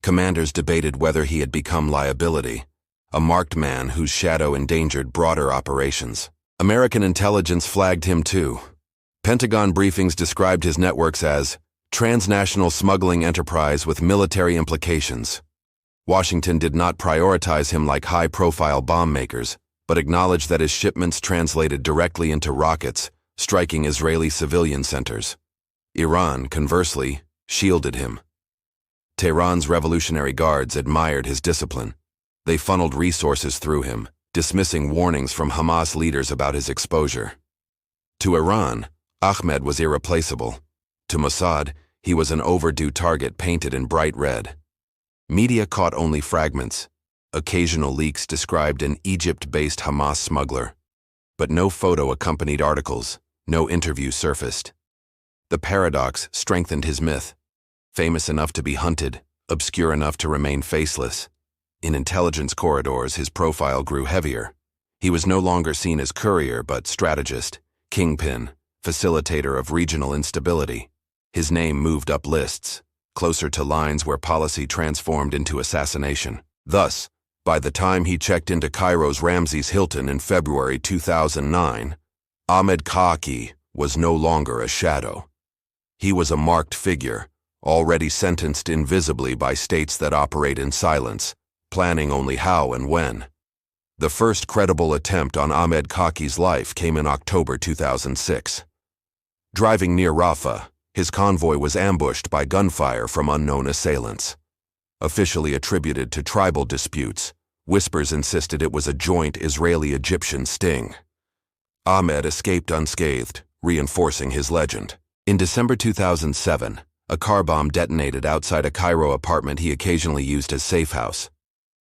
Speaker 1: Commanders debated whether he had become liability, a marked man whose shadow endangered broader operations. American intelligence flagged him too. Pentagon briefings described his networks as transnational smuggling enterprise with military implications. Washington did not prioritize him like high-profile bomb makers, but acknowledged that his shipments translated directly into rockets, striking Israeli civilian centers. Iran, conversely, shielded him. Tehran's Revolutionary Guards admired his discipline. They funneled resources through him, dismissing warnings from Hamas leaders about his exposure. To Iran, Ahmed was irreplaceable. To Mossad, he was an overdue target painted in bright red. Media caught only fragments. Occasional leaks described an Egypt-based Hamas smuggler. But no photo accompanied articles, no interview surfaced. The paradox strengthened his myth. Famous enough to be hunted, obscure enough to remain faceless. In intelligence corridors, his profile grew heavier. He was no longer seen as courier but strategist, kingpin, facilitator of regional instability. His name moved up lists, closer to lines where policy transformed into assassination. Thus, by the time he checked into Cairo's Ramses Hilton in February 2009, Ahmed Khaaki was no longer a shadow. He was a marked figure, already sentenced invisibly by states that operate in silence, planning only how and when. The first credible attempt on Ahmed Khaaki's life came in October 2006. Driving near Rafa, his convoy was ambushed by gunfire from unknown assailants. Officially attributed to tribal disputes, whispers insisted it was a joint Israeli-Egyptian sting. Ahmed escaped unscathed, reinforcing his legend. In December 2007, a car bomb detonated outside a Cairo apartment he occasionally used as safe house.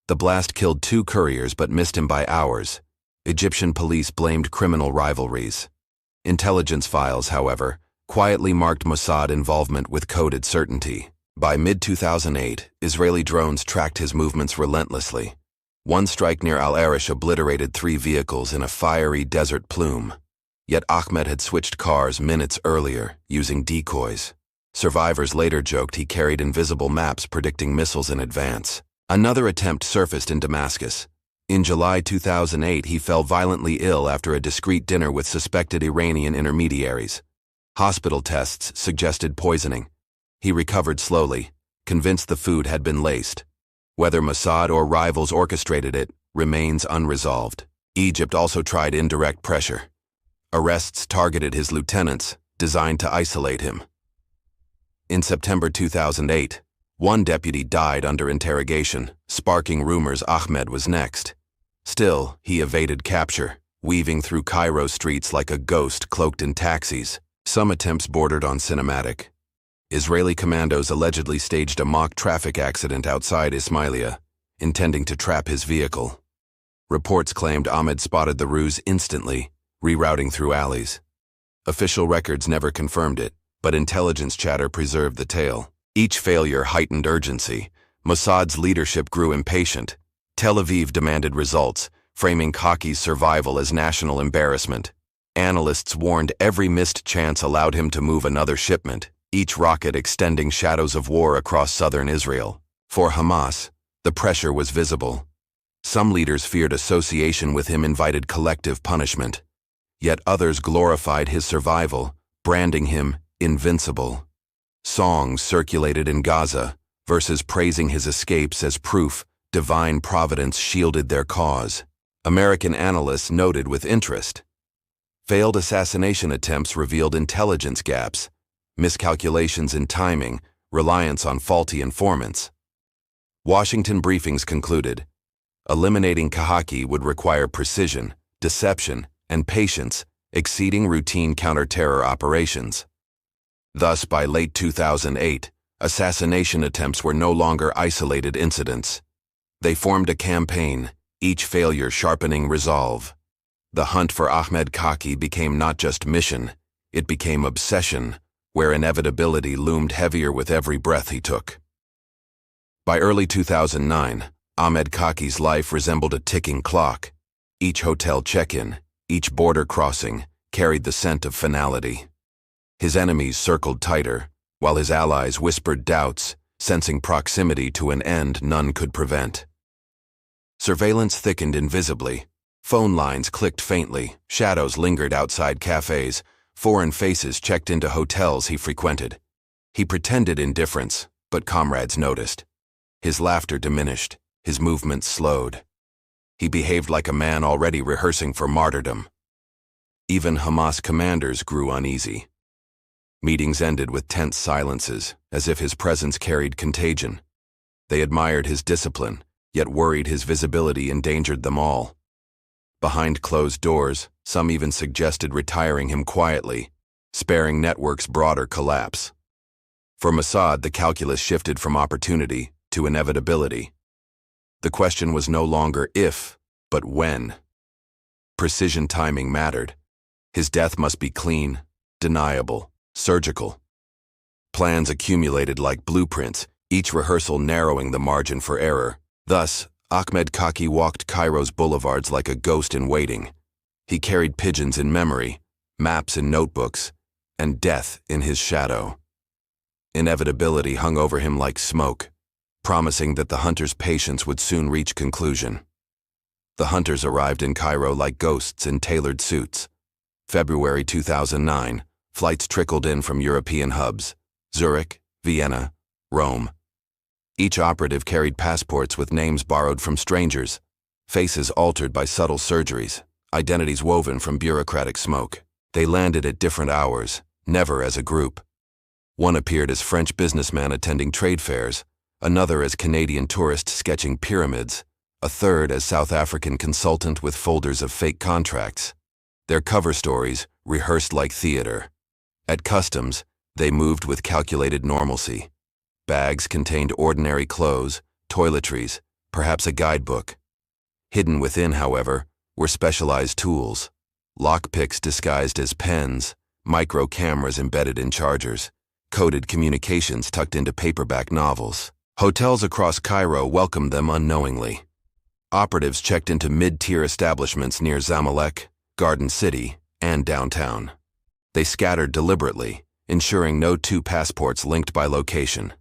Speaker 1: The blast killed 2 couriers but missed him by hours. Egyptian police blamed criminal rivalries. Intelligence files, however, quietly marked Mossad involvement with coded certainty. By mid-2008, Israeli drones tracked his movements relentlessly. One strike near Al-Arish obliterated 3 vehicles in a fiery desert plume. Yet Ahmed had switched cars minutes earlier, using decoys. Survivors later joked he carried invisible maps predicting missiles in advance. Another attempt surfaced in Damascus. In July 2008, he fell violently ill after a discreet dinner with suspected Iranian intermediaries. Hospital tests suggested poisoning. He recovered slowly, convinced the food had been laced. Whether Mossad or rivals orchestrated it remains unresolved. Egypt also tried indirect pressure. Arrests targeted his lieutenants, designed to isolate him. In September 2008, one deputy died under interrogation, sparking rumors Ahmed was next. Still, he evaded capture, weaving through Cairo streets like a ghost cloaked in taxis. Some attempts bordered on cinematic. Israeli commandos allegedly staged a mock traffic accident outside Ismailia, intending to trap his vehicle. Reports claimed Ahmed spotted the ruse instantly, rerouting through alleys. Official records never confirmed it, but intelligence chatter preserved the tale. Each failure heightened urgency. Mossad's leadership grew impatient. Tel Aviv demanded results, framing Khaaki's survival as national embarrassment. Analysts warned every missed chance allowed him to move another shipment, each rocket extending shadows of war across southern Israel. For Hamas, the pressure was visible. Some leaders feared association with him invited collective punishment. Yet others glorified his survival, branding him invincible. Songs circulated in Gaza, verses praising his escapes as proof divine providence shielded their cause. American analysts noted with interest. Failed assassination attempts revealed intelligence gaps, miscalculations in timing, reliance on faulty informants. Washington briefings concluded, eliminating Khaaki would require precision, deception, and patience, exceeding routine counter-terror operations. Thus, by late 2008, assassination attempts were no longer isolated incidents. They formed a campaign, each failure sharpening resolve. The hunt for Ahmed Khaaki became not just mission, it became obsession, where inevitability loomed heavier with every breath he took. By early 2009, Ahmed Khaaki's life resembled a ticking clock. Each hotel check-in, each border crossing, carried the scent of finality. His enemies circled tighter, while his allies whispered doubts, sensing proximity to an end none could prevent. Surveillance thickened invisibly. Phone lines clicked faintly, shadows lingered outside cafes, foreign faces checked into hotels he frequented. He pretended indifference, but comrades noticed. His laughter diminished, his movements slowed. He behaved like a man already rehearsing for martyrdom. Even Hamas commanders grew uneasy. Meetings ended with tense silences, as if his presence carried contagion. They admired his discipline, yet worried his visibility endangered them all. Behind closed doors, some even suggested retiring him quietly, sparing networks broader collapse. For Mossad, the calculus shifted from opportunity to inevitability. The question was no longer if, but when. Precision timing mattered. His death must be clean, deniable, surgical. Plans accumulated like blueprints, each rehearsal narrowing the margin for error. Thus, Ahmed Khaaki walked Cairo's boulevards like a ghost in waiting. He carried pigeons in memory, maps in notebooks, and death in his shadow. Inevitability hung over him like smoke, promising that the hunter's patience would soon reach conclusion. The hunters arrived in Cairo like ghosts in tailored suits. February 2009, flights trickled in from European hubs, Zurich, Vienna, Rome. Each operative carried passports with names borrowed from strangers, faces altered by subtle surgeries, identities woven from bureaucratic smoke. They landed at different hours, never as a group. One appeared as French businessman attending trade fairs, another as Canadian tourist sketching pyramids, a third as South African consultant with folders of fake contracts. Their cover stories rehearsed like theater. At customs, they moved with calculated normalcy. Bags contained ordinary clothes, toiletries, perhaps a guidebook. Hidden within, however, were specialized tools, lockpicks disguised as pens, micro cameras embedded in chargers, coded communications tucked into paperback novels. Hotels across Cairo welcomed them unknowingly. Operatives checked into mid-tier establishments near Zamalek, Garden City, and downtown. They scattered deliberately, ensuring no two passports linked by location.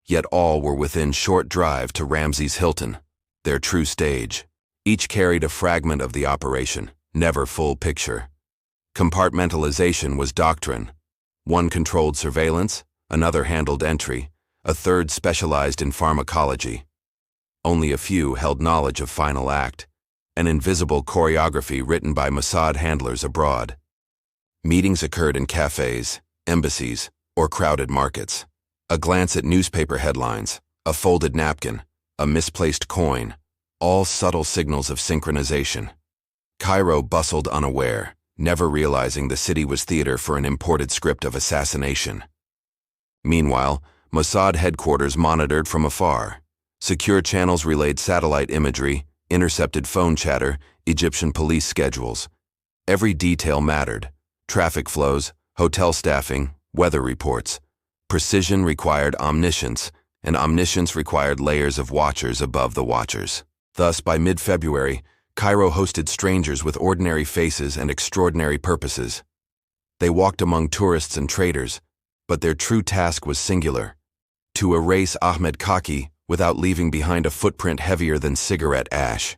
Speaker 1: Yet all were within short drive to Ramses Hilton, their true stage. Each carried a fragment of the operation, never full picture. Compartmentalization was doctrine. One controlled surveillance, another handled entry, a third specialized in pharmacology. Only a few held knowledge of final act, an invisible choreography written by Mossad handlers abroad. Meetings occurred in cafes, embassies, or crowded markets. A glance at newspaper headlines, a folded napkin, a misplaced coin, all subtle signals of synchronization. Cairo bustled unaware, never realizing the city was theater for an imported script of assassination. Meanwhile, Mossad headquarters monitored from afar. Secure channels relayed satellite imagery, intercepted phone chatter, Egyptian police schedules. Every detail mattered. Traffic flows, hotel staffing, weather reports. Precision required omniscience, and omniscience required layers of watchers above the watchers. Thus, by mid-February, Cairo hosted strangers with ordinary faces and extraordinary purposes. They walked among tourists and traders, but their true task was singular: to erase Ahmed Khaaki without leaving behind a footprint heavier than cigarette ash.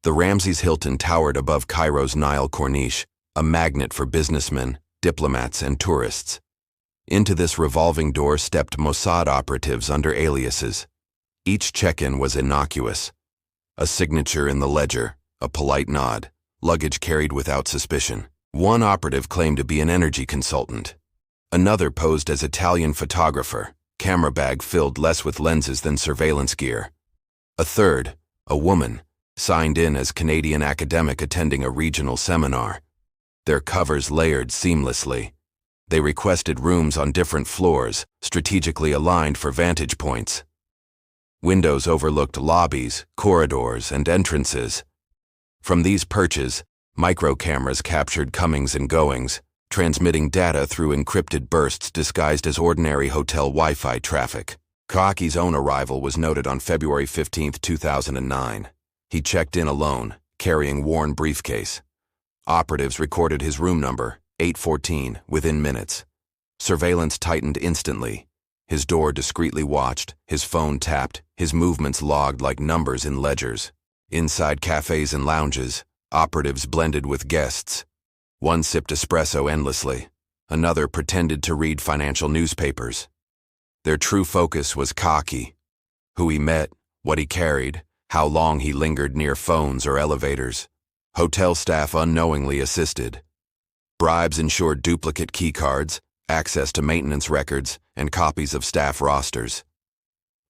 Speaker 1: The Ramses Hilton towered above Cairo's Nile Corniche, a magnet for businessmen, diplomats, and tourists. Into this revolving door stepped Mossad operatives under aliases. Each check-in was innocuous. A signature in the ledger, a polite nod, luggage carried without suspicion. One operative claimed to be an energy consultant. Another posed as Italian photographer, camera bag filled less with lenses than surveillance gear. A third, a woman, signed in as Canadian academic attending a regional seminar. their covers layered seamlessly. They requested rooms on different floors, strategically aligned for vantage points. Windows overlooked lobbies, corridors, and entrances. From these perches, micro-cameras captured comings and goings, transmitting data through encrypted bursts disguised as ordinary hotel Wi-Fi traffic. Khaaki's own arrival was noted on February 15, 2009. He checked in alone, carrying worn briefcase. Operatives recorded his room number, 814, within minutes. Surveillance tightened instantly. His door discreetly watched, his phone tapped, his movements logged like numbers in ledgers. Inside cafes and lounges, operatives blended with guests. One sipped espresso endlessly. Another pretended to read financial newspapers. Their true focus was Khaaki: who he met, what he carried, how long he lingered near phones or elevators. Hotel staff unknowingly assisted. Bribes ensured duplicate keycards, access to maintenance records, and copies of staff rosters.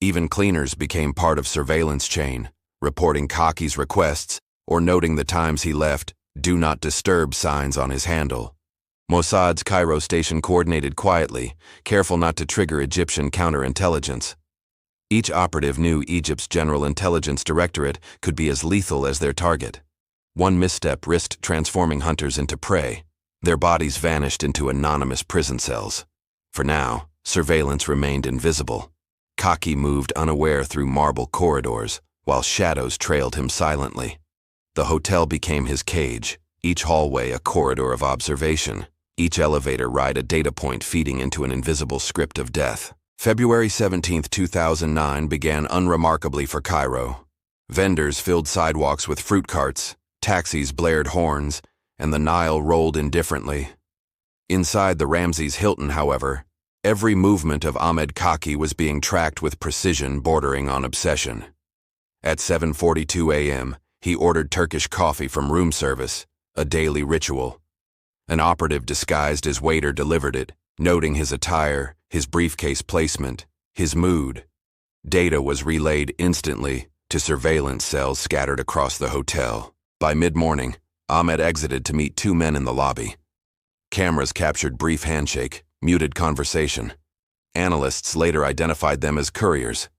Speaker 1: Even cleaners became part of surveillance chain, reporting Khaaki's requests or noting the times he left "Do Not Disturb" signs on his handle. Mossad's Cairo station coordinated quietly, careful not to trigger Egyptian counterintelligence. Each operative knew Egypt's General Intelligence Directorate could be as lethal as their target. One misstep risked transforming hunters into prey. Their bodies vanished into anonymous prison cells. For now, surveillance remained invisible. Khaaki moved unaware through marble corridors, while shadows trailed him silently. The hotel became his cage, each hallway a corridor of observation, each elevator ride a data point feeding into an invisible script of death. February 17, 2009 began unremarkably for Cairo. Vendors filled sidewalks with fruit carts, taxis blared horns, and the Nile rolled indifferently. Inside the Ramses Hilton, however, every movement of Ahmed Khaaki was being tracked with precision bordering on obsession. At 7:42 a.m., he ordered Turkish coffee from room service, a daily ritual. An operative disguised as waiter delivered it, noting his attire, his briefcase placement, his mood. Data was relayed instantly to surveillance cells scattered across the hotel. By mid-morning, Ahmed exited to meet two men in the lobby. Cameras captured brief handshake, muted conversation. Analysts later identified them as couriers.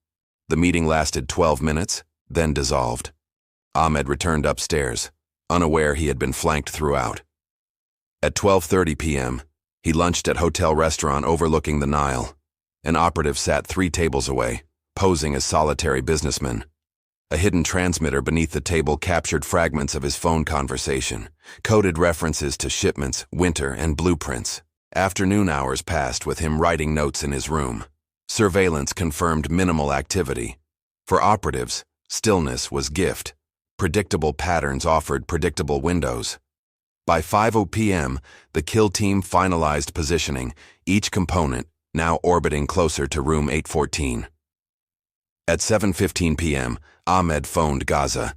Speaker 1: The meeting lasted 12 minutes, then dissolved. Ahmed returned upstairs, unaware he had been flanked throughout. At 12:30 p.m., he lunched at hotel restaurant overlooking the Nile. An operative sat 3 tables away, posing as solitary businessman. A hidden transmitter beneath the table captured fragments of his phone conversation, coded references to shipments, winter, and blueprints. Afternoon hours passed with him writing notes in his room. Surveillance confirmed minimal activity. For operatives, stillness was gift. Predictable patterns offered predictable windows. By 5:00 p.m., the kill team finalized positioning, each component now orbiting closer to room 814. At 7:15 p.m., Ahmed phoned Gaza.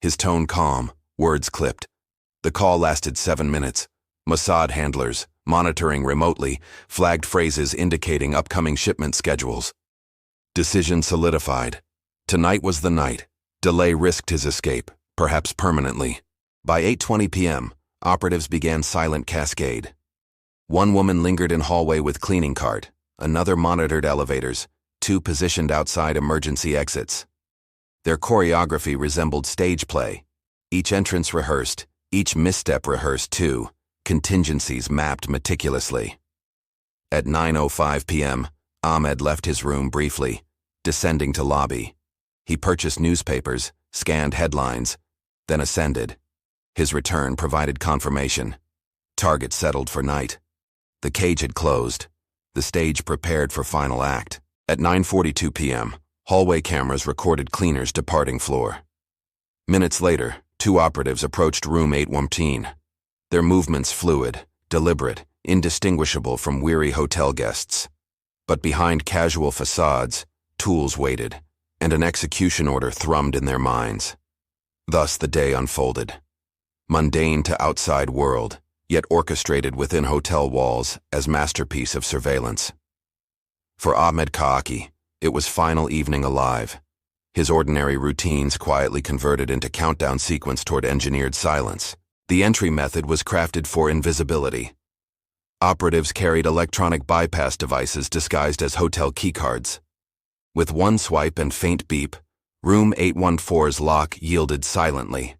Speaker 1: His tone calm, words clipped. The call lasted 7 minutes. Mossad handlers, monitoring remotely, flagged phrases indicating upcoming shipment schedules. Decision solidified. Tonight was the night. Delay risked his escape, perhaps permanently. By 8:20 p.m., operatives began silent cascade. One woman lingered in hallway with cleaning cart, another monitored elevators, 2 positioned outside emergency exits. Their choreography resembled stage play. Each entrance rehearsed, each misstep rehearsed too, contingencies mapped meticulously. At 9:05 p.m., Ahmed left his room briefly, descending to lobby. He purchased newspapers, scanned headlines, then ascended. His return provided confirmation. Target settled for night. The cage had closed. The stage prepared for final act. At 9:42 p.m., hallway cameras recorded cleaners departing floor. Minutes later, 2 operatives approached room 814. Their movements fluid, deliberate, indistinguishable from weary hotel guests. But behind casual facades, tools waited, and an execution order thrummed in their minds. Thus the day unfolded. Mundane to outside world, yet orchestrated within hotel walls as masterpiece of surveillance. For Ahmed Khaaki, it was final evening alive. His ordinary routines quietly converted into countdown sequence toward engineered silence. The entry method was crafted for invisibility. Operatives carried electronic bypass devices disguised as hotel keycards. With one swipe and faint beep, Room 814's lock yielded silently.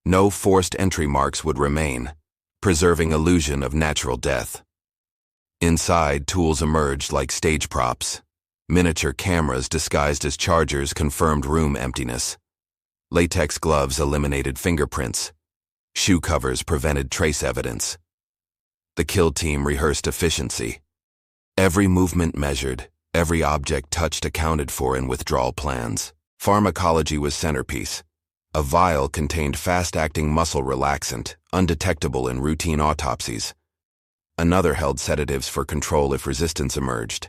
Speaker 1: No forced entry marks would remain, preserving illusion of natural death. Inside, tools emerged like stage props. Miniature cameras disguised as chargers confirmed room emptiness. Latex gloves eliminated fingerprints. Shoe covers prevented trace evidence. The kill team rehearsed efficiency. Every movement measured, every object touched accounted for in withdrawal plans. Pharmacology was centerpiece. A vial contained fast-acting muscle relaxant, undetectable in routine autopsies. Another held sedatives for control if resistance emerged.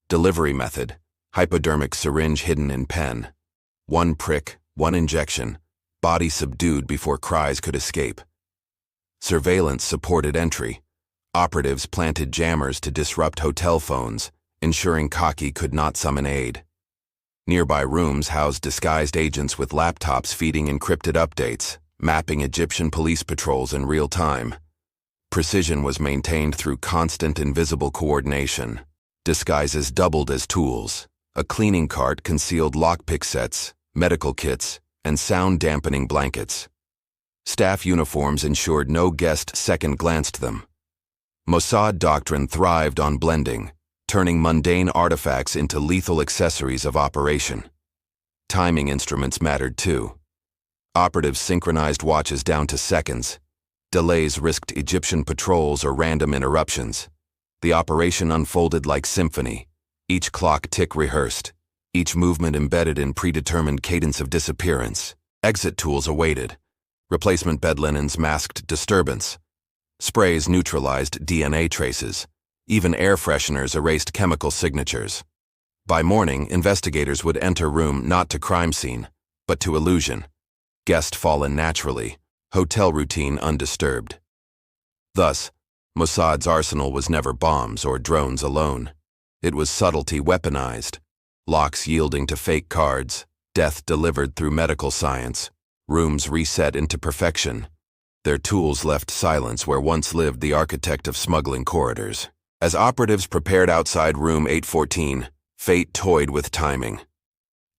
Speaker 1: Delivery method: hypodermic syringe hidden in pen. One prick, one injection, body subdued before cries could escape. Surveillance supported entry. Operatives planted jammers to disrupt hotel phones, ensuring Khaaki could not summon aid. Nearby rooms housed disguised agents with laptops feeding encrypted updates, mapping Egyptian police patrols in real time. Precision was maintained through constant invisible coordination. Disguises doubled as tools. A cleaning cart concealed lockpick sets, medical kits, and sound-dampening blankets. Staff uniforms ensured no guest second-glanced them. Mossad doctrine thrived on blending, turning mundane artifacts into lethal accessories of operation. Timing instruments mattered too. Operatives synchronized watches down to seconds. Delays risked Egyptian patrols or random interruptions. The operation unfolded like symphony, each clock tick rehearsed, each movement embedded in predetermined cadence of disappearance. Exit tools awaited. Replacement bed linens masked disturbance. Sprays neutralized DNA traces. Even air fresheners erased chemical signatures. By morning, investigators would enter room not to crime scene, but to illusion. Guest fallen naturally, hotel routine undisturbed. Thus, Mossad's arsenal was never bombs or drones alone. It was subtlety weaponized, locks yielding to fake cards, death delivered through medical science, rooms reset into perfection. Their tools left silence where once lived the architect of smuggling corridors. As operatives prepared outside room 814, fate toyed with timing.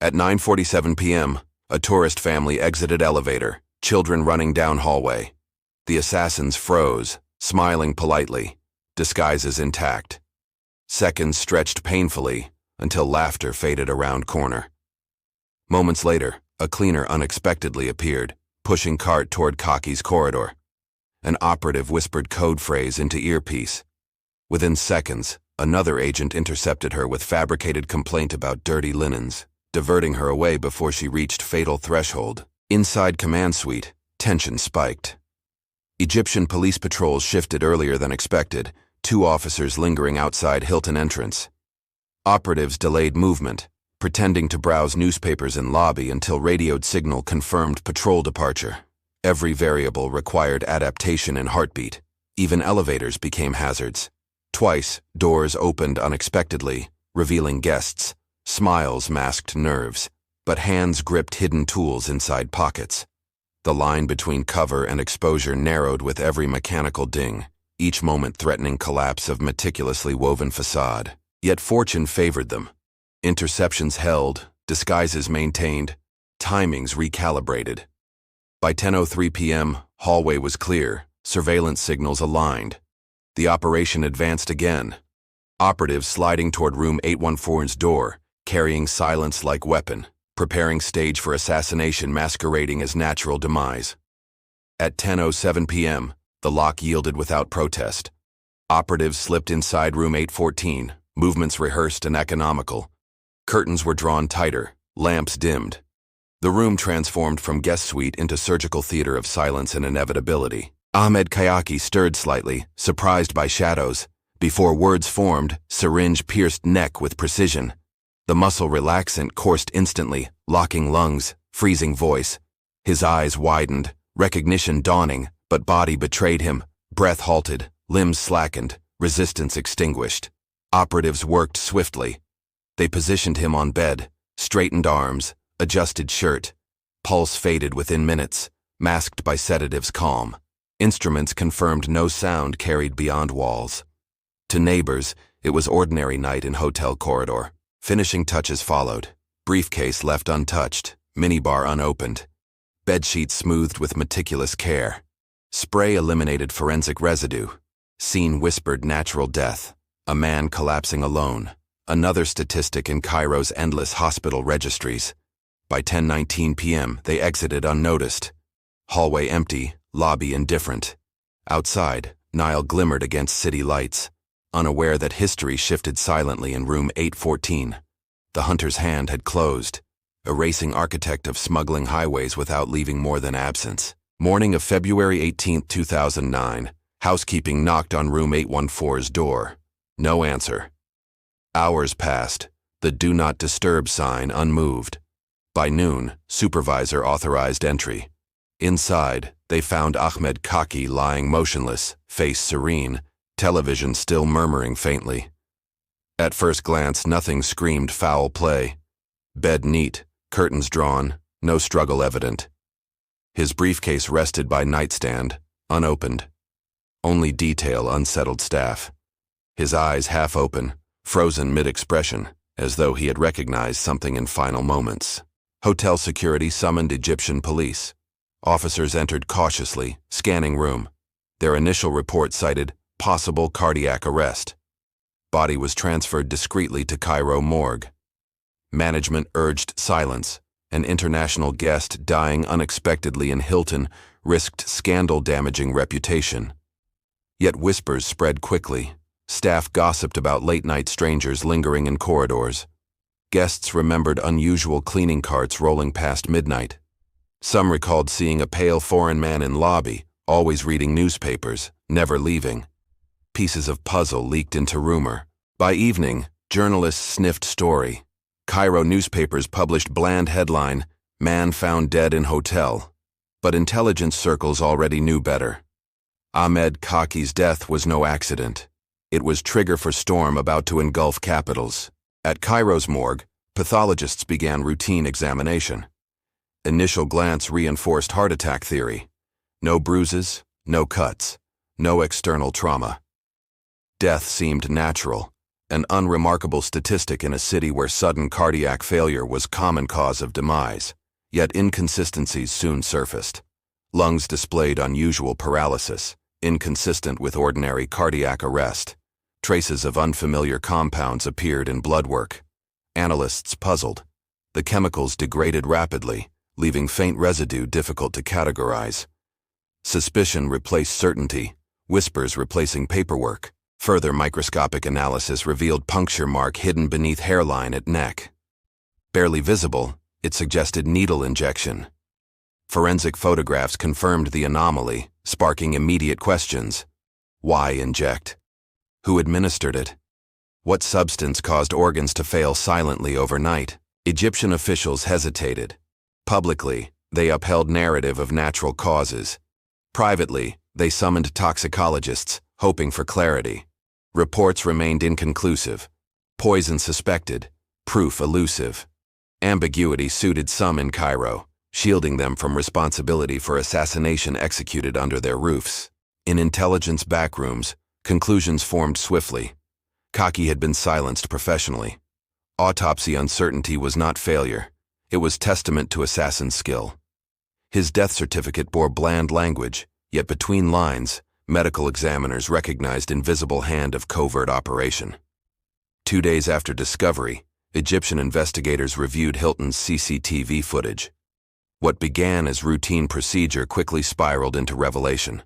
Speaker 1: At 9:47 p.m., a tourist family exited elevator, children running down hallway. The assassins froze, smiling politely, disguises intact. Seconds stretched painfully until laughter faded around corner. Moments later, a cleaner unexpectedly appeared, pushing cart toward Khaaki's corridor. An operative whispered code phrase into earpiece. Within seconds, another agent intercepted her with fabricated complaint about dirty linens, diverting her away before she reached fatal threshold. Inside command suite, tension spiked. Egyptian police patrols shifted earlier than expected, 2 officers lingering outside Hilton entrance. Operatives delayed movement, pretending to browse newspapers in lobby until radioed signal confirmed patrol departure. Every variable required adaptation and heartbeat. Even elevators became hazards. Twice, doors opened unexpectedly, revealing guests. Smiles masked nerves, but hands gripped hidden tools inside pockets. The line between cover and exposure narrowed with every mechanical ding, each moment threatening collapse of meticulously woven facade. Yet fortune favored them. Interceptions held, disguises maintained, timings recalibrated. By 10:03 p.m., hallway was clear, surveillance signals aligned. The operation advanced again. Operatives sliding toward room 814's door, carrying silence like weapon, preparing stage for assassination masquerading as natural demise. At 10:07 p.m., the lock yielded without protest. Operatives slipped inside room 814, movements rehearsed and economical. Curtains were drawn tighter, lamps dimmed. The room transformed from guest suite into surgical theater of silence and inevitability. Ahmed Khaaki stirred slightly, surprised by shadows. Before words formed, syringe pierced neck with precision. The muscle relaxant coursed instantly, locking lungs, freezing voice. His eyes widened, recognition dawning, but body betrayed him. Breath halted, limbs slackened, resistance extinguished. Operatives worked swiftly. They positioned him on bed, straightened arms, adjusted shirt. Pulse faded within minutes. masked by sedatives calm. Instruments confirmed no sound carried beyond walls. To neighbors, it was ordinary night in hotel corridor. Finishing touches followed. Briefcase left untouched, minibar unopened. Bedsheets smoothed with meticulous care. Spray eliminated forensic residue. Scene whispered natural death. A man collapsing alone. Another statistic in Cairo's endless hospital registries. By 10:19 p.m., they exited unnoticed. Hallway empty, lobby indifferent. Outside, Nile glimmered against city lights, unaware that history shifted silently in room 814. The hunter's hand had closed, erasing architect of smuggling highways without leaving more than absence. Morning of February 18, 2009, housekeeping knocked on room 814's door. No answer. Hours passed, the Do Not Disturb sign unmoved. By noon, supervisor authorized entry. Inside, they found Ahmed Khaaki lying motionless, face serene, television still murmuring faintly. At first glance, nothing screamed foul play. Bed neat, curtains drawn, no struggle evident. His briefcase rested by nightstand, unopened. Only detail unsettled staff. His eyes half open, frozen mid-expression, as though he had recognized something in final moments. Hotel security summoned Egyptian police. Officers entered cautiously, scanning room. Their initial report cited possible cardiac arrest. Body was transferred discreetly to Cairo morgue. Management urged silence. An international guest dying unexpectedly in Hilton risked scandal-damaging reputation. Yet whispers spread quickly. Staff gossiped about late-night strangers lingering in corridors. Guests remembered unusual cleaning carts rolling past midnight. Some recalled seeing a pale foreign man in lobby, always reading newspapers, never leaving. Pieces of puzzle leaked into rumor. By evening, journalists sniffed story. Cairo newspapers published bland headline, "Man Found Dead in Hotel." But intelligence circles already knew better. Ahmed Khaaki's death was no accident. It was trigger for storm about to engulf capitals. At Cairo's morgue, pathologists began routine examination. Initial glance reinforced heart attack theory. No bruises, no cuts, no external trauma. Death seemed natural, an unremarkable statistic in a city where sudden cardiac failure was common cause of demise. Yet inconsistencies soon surfaced. Lungs displayed unusual paralysis, inconsistent with ordinary cardiac arrest. Traces of unfamiliar compounds appeared in blood work. Analysts puzzled. The chemicals degraded rapidly, leaving faint residue difficult to categorize. Suspicion replaced certainty, whispers replacing paperwork. Further microscopic analysis revealed puncture mark hidden beneath hairline at neck. Barely visible, it suggested needle injection. Forensic photographs confirmed the anomaly, sparking immediate questions. Why inject? Who administered it? What substance caused organs to fail silently overnight? Egyptian officials hesitated. Publicly, they upheld narrative of natural causes. Privately, they summoned toxicologists, hoping for clarity. Reports remained inconclusive. Poison suspected, proof elusive. Ambiguity suited some in Cairo, shielding them from responsibility for assassination executed under their roofs. In intelligence backrooms, conclusions formed swiftly. Khaaki had been silenced professionally. Autopsy uncertainty was not failure. It was testament to assassin skill. His death certificate bore bland language, yet between lines, medical examiners recognized invisible hand of covert operation. 2 days after discovery, Egyptian investigators reviewed Hilton's CCTV footage. What began as routine procedure quickly spiraled into revelation.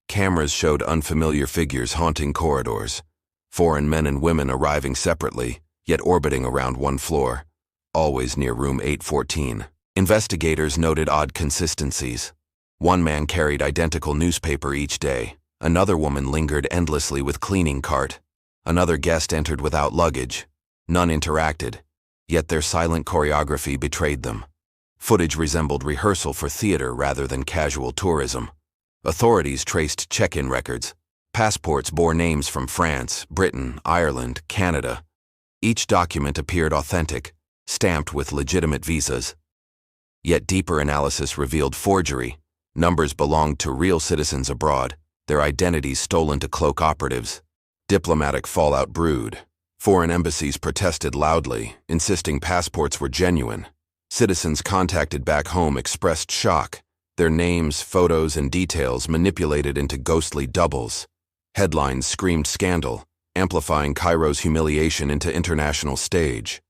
Speaker 1: Cameras showed unfamiliar figures haunting corridors, foreign men and women arriving separately, yet orbiting around one floor, always near room 814. Investigators noted odd consistencies. One man carried identical newspaper each day. Another woman lingered endlessly with cleaning cart. Another guest entered without luggage. None interacted, yet their silent choreography betrayed them. Footage resembled rehearsal for theater rather than casual tourism. Authorities traced check-in records. Passports bore names from France, Britain, Ireland, Canada. Each document appeared authentic, stamped with legitimate visas. Yet deeper analysis revealed forgery, Numbers belonged to real citizens abroad, their identities stolen to cloak operatives. Diplomatic fallout brewed. Foreign embassies protested loudly, insisting passports were genuine. Citizens contacted back home expressed shock, their names, photos, and details manipulated into ghostly doubles. Headlines screamed scandal, amplifying Cairo's humiliation into international stage.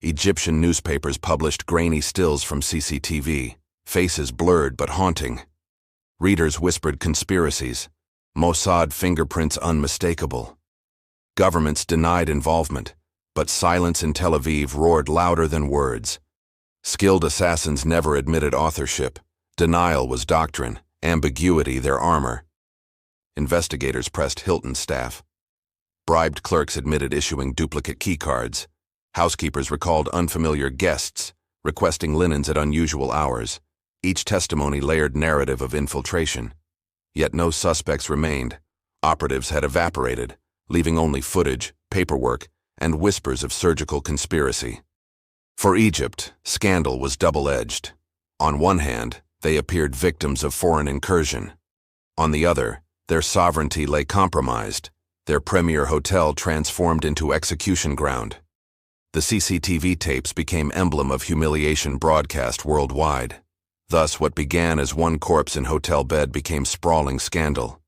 Speaker 1: Egyptian newspapers published grainy stills from CCTV, faces blurred but haunting. Readers whispered conspiracies, Mossad fingerprints unmistakable. Governments denied involvement, but silence in Tel Aviv roared louder than words. Skilled assassins never admitted authorship. Denial was doctrine, ambiguity their armor. Investigators pressed Hilton's staff. Bribed clerks admitted issuing duplicate keycards. Housekeepers recalled unfamiliar guests, requesting linens at unusual hours. Each testimony layered narrative of infiltration. Yet no suspects remained. Operatives had evaporated, leaving only footage, paperwork, and whispers of surgical conspiracy. For Egypt, scandal was double-edged. On one hand, they appeared victims of foreign incursion. On the other, their sovereignty lay compromised, their premier hotel transformed into execution ground. The CCTV tapes became emblem of humiliation broadcast worldwide. Thus, what began as one corpse in hotel bed became sprawling scandal.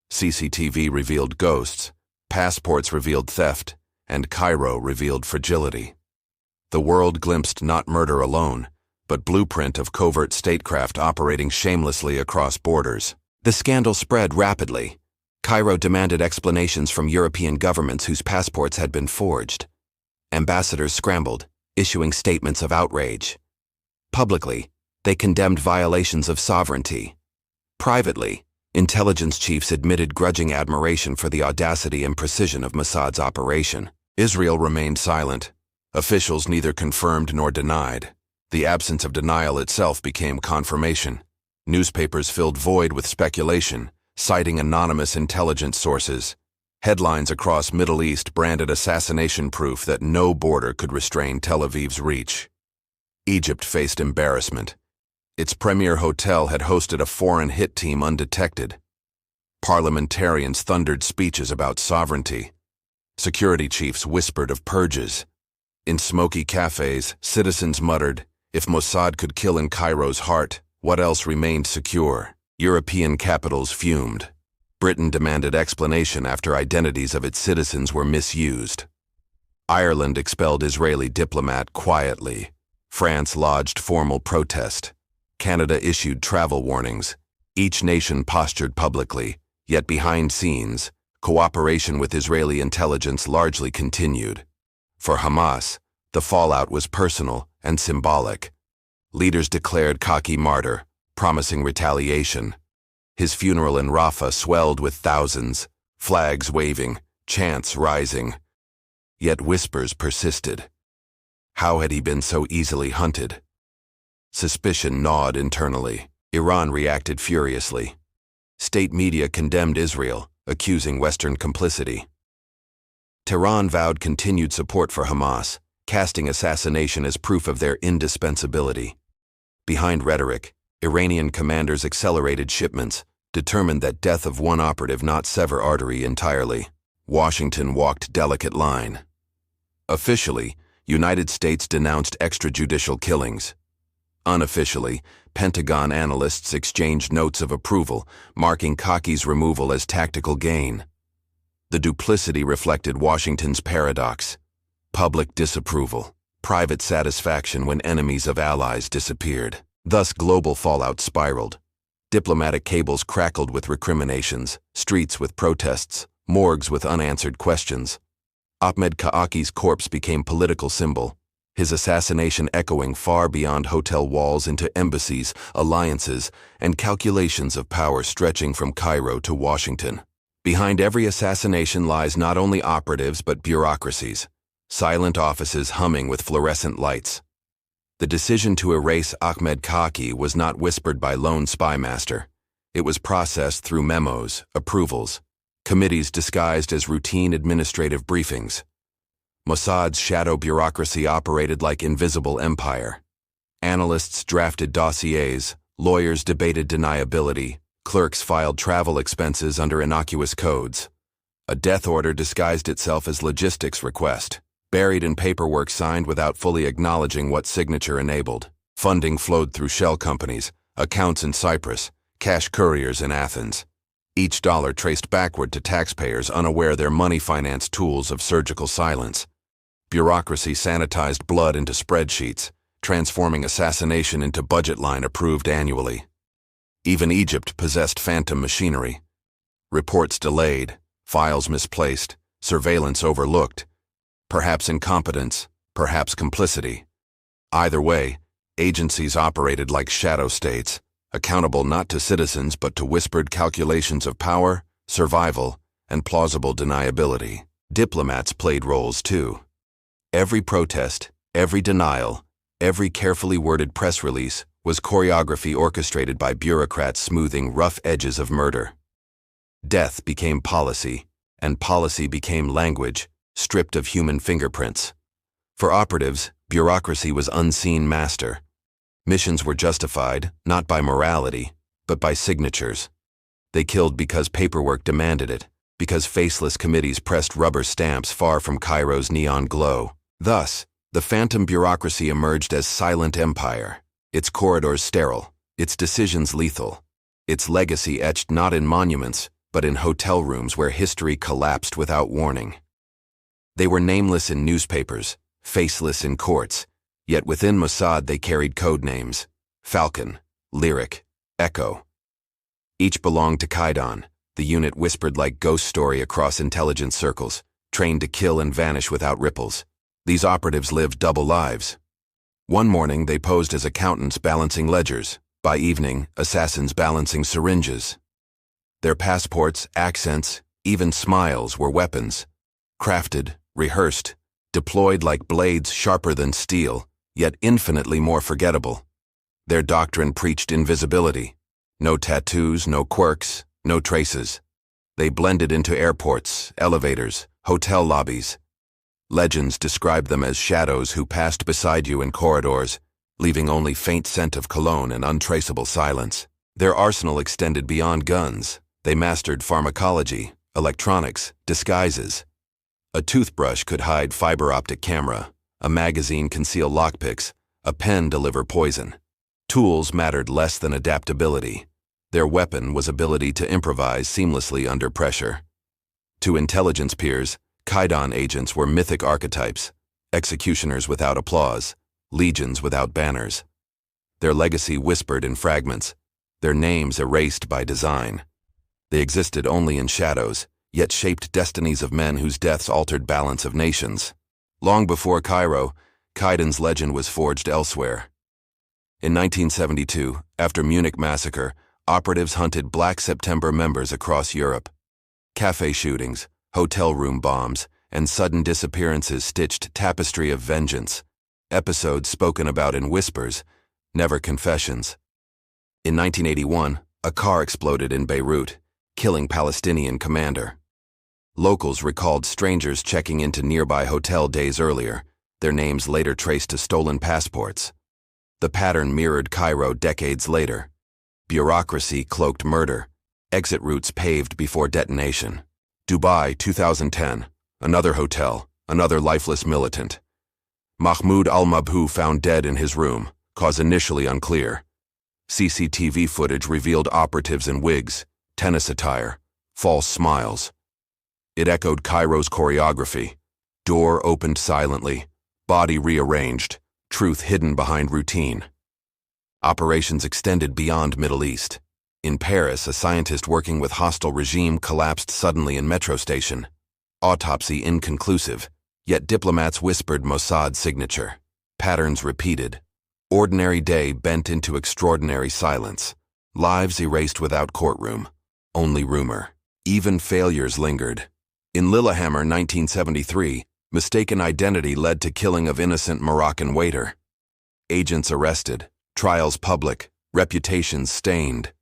Speaker 1: CCTV revealed ghosts, passports revealed theft, and Cairo revealed fragility. The world glimpsed not murder alone, but blueprint of covert statecraft operating shamelessly across borders. The scandal spread rapidly. Cairo demanded explanations from European governments whose passports had been forged. Ambassadors scrambled, issuing statements of outrage. Publicly, they condemned violations of sovereignty. Privately, intelligence chiefs admitted grudging admiration for the audacity and precision of Mossad's operation. Israel remained silent. Officials neither confirmed nor denied. The absence of denial itself became confirmation. Newspapers filled void with speculation, citing anonymous intelligence sources. Headlines across Middle East branded assassination proof that no border could restrain Tel Aviv's reach. Egypt faced embarrassment. Its premier hotel had hosted a foreign hit team undetected. Parliamentarians thundered speeches about sovereignty. Security chiefs whispered of purges. In smoky cafes, citizens muttered, if Mossad could kill in Cairo's heart, what else remained secure? European capitals fumed. Britain demanded explanation after identities of its citizens were misused. Ireland expelled Israeli diplomat quietly. France lodged formal protest. Canada issued travel warnings. Each nation postured publicly, yet behind scenes, cooperation with Israeli intelligence largely continued. For Hamas, the fallout was personal and symbolic. Leaders declared Khaaki martyr, promising retaliation. His funeral in Rafa swelled with thousands, flags waving, chants rising. Yet whispers persisted. How had he been so easily hunted? Suspicion gnawed internally. Iran reacted furiously. State media condemned Israel, accusing Western complicity. Tehran vowed continued support for Hamas, casting assassination as proof of their indispensability. Behind rhetoric, Iranian commanders accelerated shipments, determined that death of one operative not sever artery entirely. Washington walked delicate line. Officially, United States denounced extrajudicial killings. Unofficially, Pentagon analysts exchanged notes of approval, marking Khaaki's removal as tactical gain. The duplicity reflected Washington's paradox. Public disapproval, private satisfaction when enemies of allies disappeared. Thus, global fallout spiraled. Diplomatic cables crackled with recriminations, streets with protests, morgues with unanswered questions. Ahmed Khaaki's corpse became political symbol, his assassination echoing far beyond hotel walls into embassies, alliances, and calculations of power stretching from Cairo to Washington. Behind every assassination lies not only operatives but bureaucracies, silent offices humming with fluorescent lights. The decision to erase Ahmed Khaaki was not whispered by lone spy master. It was processed through memos, approvals, committees disguised as routine administrative briefings. Mossad's shadow bureaucracy operated like invisible empire. Analysts drafted dossiers, Lawyers debated deniability, clerks filed travel expenses under innocuous codes. A death order disguised itself as logistics request, buried in paperwork signed without fully acknowledging what signature enabled. Funding flowed through shell companies, accounts in Cyprus, cash couriers in Athens. Each dollar traced backward to taxpayers unaware their money-financed tools of surgical silence. Bureaucracy sanitized blood into spreadsheets, transforming assassination into budget line approved annually. Even Egypt possessed phantom machinery. Reports delayed, files misplaced, surveillance overlooked. Perhaps incompetence, perhaps complicity. Either way, agencies operated like shadow states, accountable not to citizens but to whispered calculations of power, survival, and plausible deniability. Diplomats played roles too. Every protest, every denial, every carefully worded press release was choreography orchestrated by bureaucrats smoothing rough edges of murder. Death became policy, and policy became language, stripped of human fingerprints. For operatives, bureaucracy was unseen master. Missions were justified, not by morality, but by signatures. They killed because paperwork demanded it, because faceless committees pressed rubber stamps far from Cairo's neon glow. Thus, the phantom bureaucracy emerged as silent empire, its corridors sterile, its decisions lethal, its legacy etched not in monuments, but in hotel rooms where history collapsed without warning. They were nameless in newspapers, faceless in courts, yet within Mossad they carried code names: Falcon, Lyric, Echo. Each belonged to Kaidan, the unit whispered like ghost story across intelligence circles, trained to kill and vanish without ripples. These operatives lived double lives. One morning they posed as accountants balancing ledgers, by evening, assassins balancing syringes. Their passports, accents, even smiles were weapons, crafted, rehearsed, deployed like blades sharper than steel, yet infinitely more forgettable. Their doctrine preached invisibility. No tattoos, no quirks, no traces. They blended into airports, elevators, hotel lobbies. Legends described them as shadows who passed beside you in corridors, leaving only faint scent of cologne and untraceable silence. Their arsenal extended beyond guns. They mastered pharmacology, electronics, disguises. A toothbrush could hide fiber-optic camera, a magazine conceal lockpicks, a pen deliver poison. Tools mattered less than adaptability. Their weapon was ability to improvise seamlessly under pressure. To intelligence peers, Kaidan agents were mythic archetypes, executioners without applause, legions without banners. Their legacy whispered in fragments, their names erased by design. They existed only in shadows, yet shaped destinies of men whose deaths altered balance of nations. Long before Cairo, Kaidan's legend was forged elsewhere. In 1972, after Munich massacre, operatives hunted Black September members across Europe. Cafe shootings, hotel room bombs, and sudden disappearances stitched tapestry of vengeance, episodes spoken about in whispers, never confessions. In 1981, a car exploded in Beirut, killing Palestinian commander. Locals recalled strangers checking into nearby hotel days earlier, their names later traced to stolen passports. The pattern mirrored Cairo decades later. Bureaucracy cloaked murder, exit routes paved before detonation. Dubai, 2010, another hotel, another lifeless militant. Mahmoud al-Mabhouh found dead in his room, cause initially unclear. CCTV footage revealed operatives in wigs, tennis attire, false smiles. It echoed Cairo's choreography. Door opened silently, body rearranged, truth hidden behind routine. Operations extended beyond Middle East. In Paris, a scientist working with hostile regime collapsed suddenly in metro station. Autopsy inconclusive, yet diplomats whispered Mossad signature. Patterns repeated. Ordinary day bent into extraordinary silence. Lives erased without courtroom. Only rumor. Even failures lingered. In Lillehammer, 1973, mistaken identity led to killing of innocent Moroccan waiter. Agents arrested. Trials public. Reputations stained.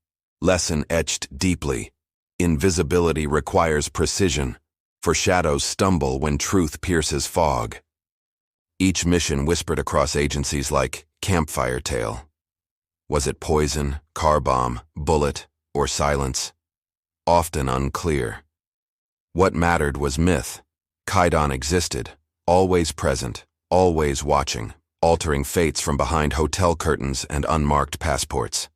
Speaker 1: Lesson etched deeply. Invisibility requires precision, for shadows stumble when truth pierces fog. Each mission whispered across agencies like campfire tale. Was it poison, car bomb, bullet, or silence? Often unclear. What mattered was myth. Kaidan existed, always present, always watching, altering fates from behind hotel curtains and unmarked passports.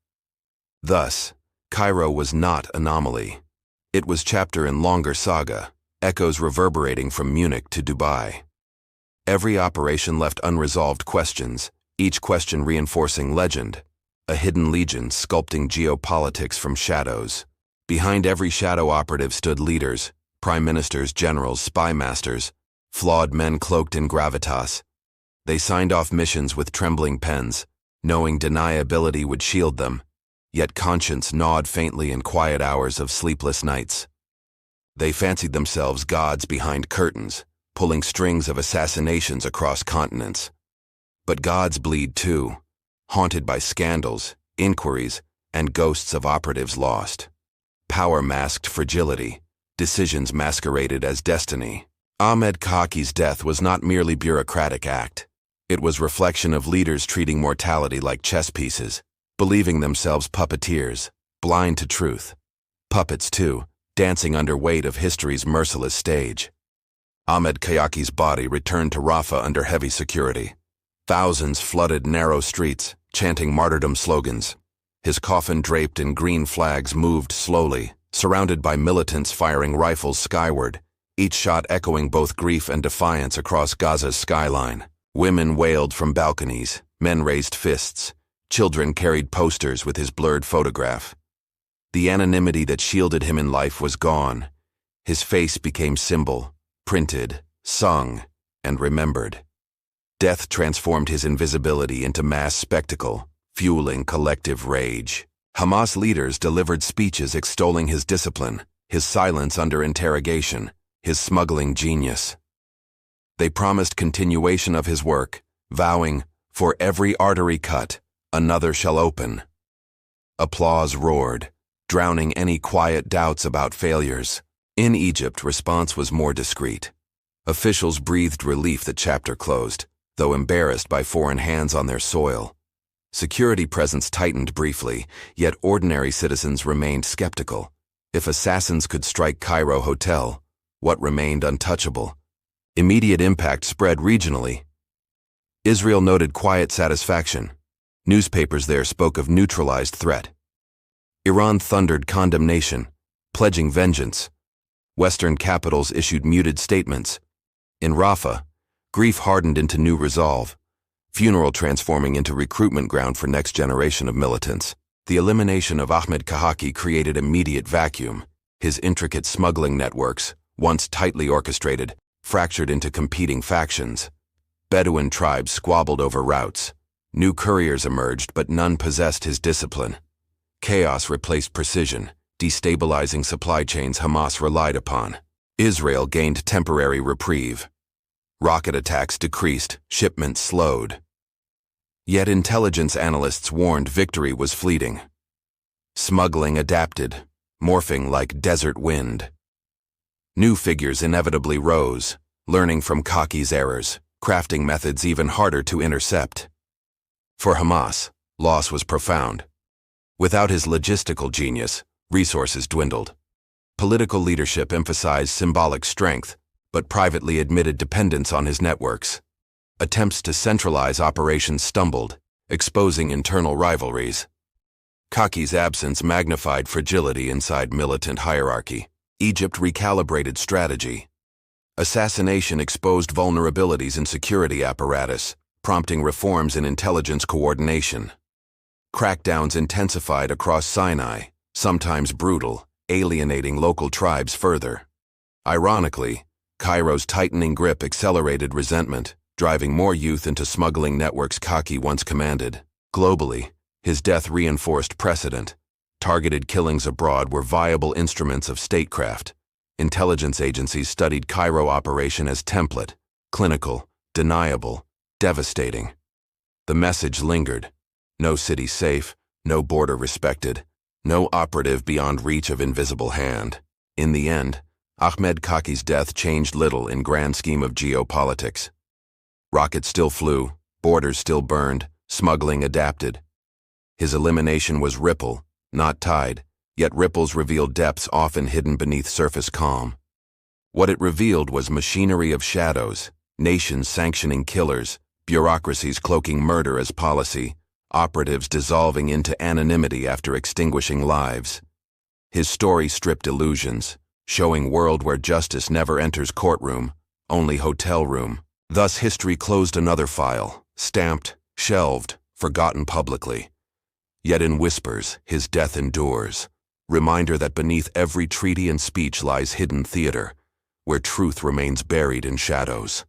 Speaker 1: Thus, Cairo was not anomaly. It was chapter in longer saga, echoes reverberating from Munich to Dubai. Every operation left unresolved questions, each question reinforcing legend, a hidden legion sculpting geopolitics from shadows. Behind every shadow operative stood leaders, prime ministers, generals, spy masters, flawed men cloaked in gravitas. They signed off missions with trembling pens, knowing deniability would shield them, yet conscience gnawed faintly in quiet hours of sleepless nights. They fancied themselves gods behind curtains, pulling strings of assassinations across continents. But gods bleed too, haunted by scandals, inquiries, and ghosts of operatives lost. Power masked fragility, decisions masqueraded as destiny. Ahmed Khaaki's death was not merely bureaucratic act. It was reflection of leaders treating mortality like chess pieces, believing themselves puppeteers, blind to truth. Puppets too, dancing under weight of history's merciless stage. Ahmed Khaaki's body returned to Rafa under heavy security. Thousands flooded narrow streets, chanting martyrdom slogans. His coffin draped in green flags moved slowly, surrounded by militants firing rifles skyward, each shot echoing both grief and defiance across Gaza's skyline. Women wailed from balconies, men raised fists, children carried posters with his blurred photograph. The anonymity that shielded him in life was gone. His face became symbol, printed, sung, and remembered. Death transformed his invisibility into mass spectacle, fueling collective rage. Hamas leaders delivered speeches extolling his discipline, his silence under interrogation, his smuggling genius. They promised continuation of his work, vowing, "For every artery cut, another shall open." Applause roared, drowning any quiet doubts about failures. In Egypt, response was more discreet. Officials breathed relief that chapter closed, though embarrassed by foreign hands on their soil. Security presence tightened briefly, yet ordinary citizens remained skeptical. If assassins could strike Cairo hotel, what remained untouchable? Immediate impact spread regionally. Israel noted quiet satisfaction. Newspapers there spoke of neutralized threat. Iran thundered condemnation, pledging vengeance. Western capitals issued muted statements. In Rafa, grief hardened into new resolve, funeral transforming into recruitment ground for next generation of militants. The elimination of Ahmed Khaaki created immediate vacuum. His intricate smuggling networks, once tightly orchestrated, fractured into competing factions. Bedouin tribes squabbled over routes. New couriers emerged, but none possessed his discipline. Chaos replaced precision, destabilizing supply chains Hamas relied upon. Israel gained temporary reprieve. Rocket attacks decreased, shipments slowed. Yet intelligence analysts warned victory was fleeting. Smuggling adapted, morphing like desert wind. New figures inevitably rose, learning from Khaaki's errors, crafting methods even harder to intercept. For Hamas, loss was profound. Without his logistical genius, resources dwindled. Political leadership emphasized symbolic strength, but privately admitted dependence on his networks. Attempts to centralize operations stumbled, exposing internal rivalries. Khaaki's absence magnified fragility inside militant hierarchy. Egypt recalibrated strategy. Assassination exposed vulnerabilities in security apparatus, prompting reforms in intelligence coordination. Crackdowns intensified across Sinai, sometimes brutal, alienating local tribes further. Ironically, Cairo's tightening grip accelerated resentment, driving more youth into smuggling networks Khaaki once commanded. Globally, his death reinforced precedent. Targeted killings abroad were viable instruments of statecraft. Intelligence agencies studied Cairo operation as template, clinical, deniable, devastating. The message lingered. No city safe, no border respected, no operative beyond reach of invisible hand. In the end, Ahmed Khaaki's death changed little in grand scheme of geopolitics. Rockets still flew, borders still burned, smuggling adapted. His elimination was ripple, not tide, yet ripples reveal depths often hidden beneath surface calm. What it revealed was machinery of shadows, nations sanctioning killers, bureaucracies cloaking murder as policy, operatives dissolving into anonymity after extinguishing lives. His story stripped illusions, showing world where justice never enters courtroom, only hotel room. Thus history closed another file, stamped, shelved, forgotten publicly. Yet in whispers, his death endures. Reminder that beneath every treaty and speech lies hidden theater, where truth remains buried in shadows.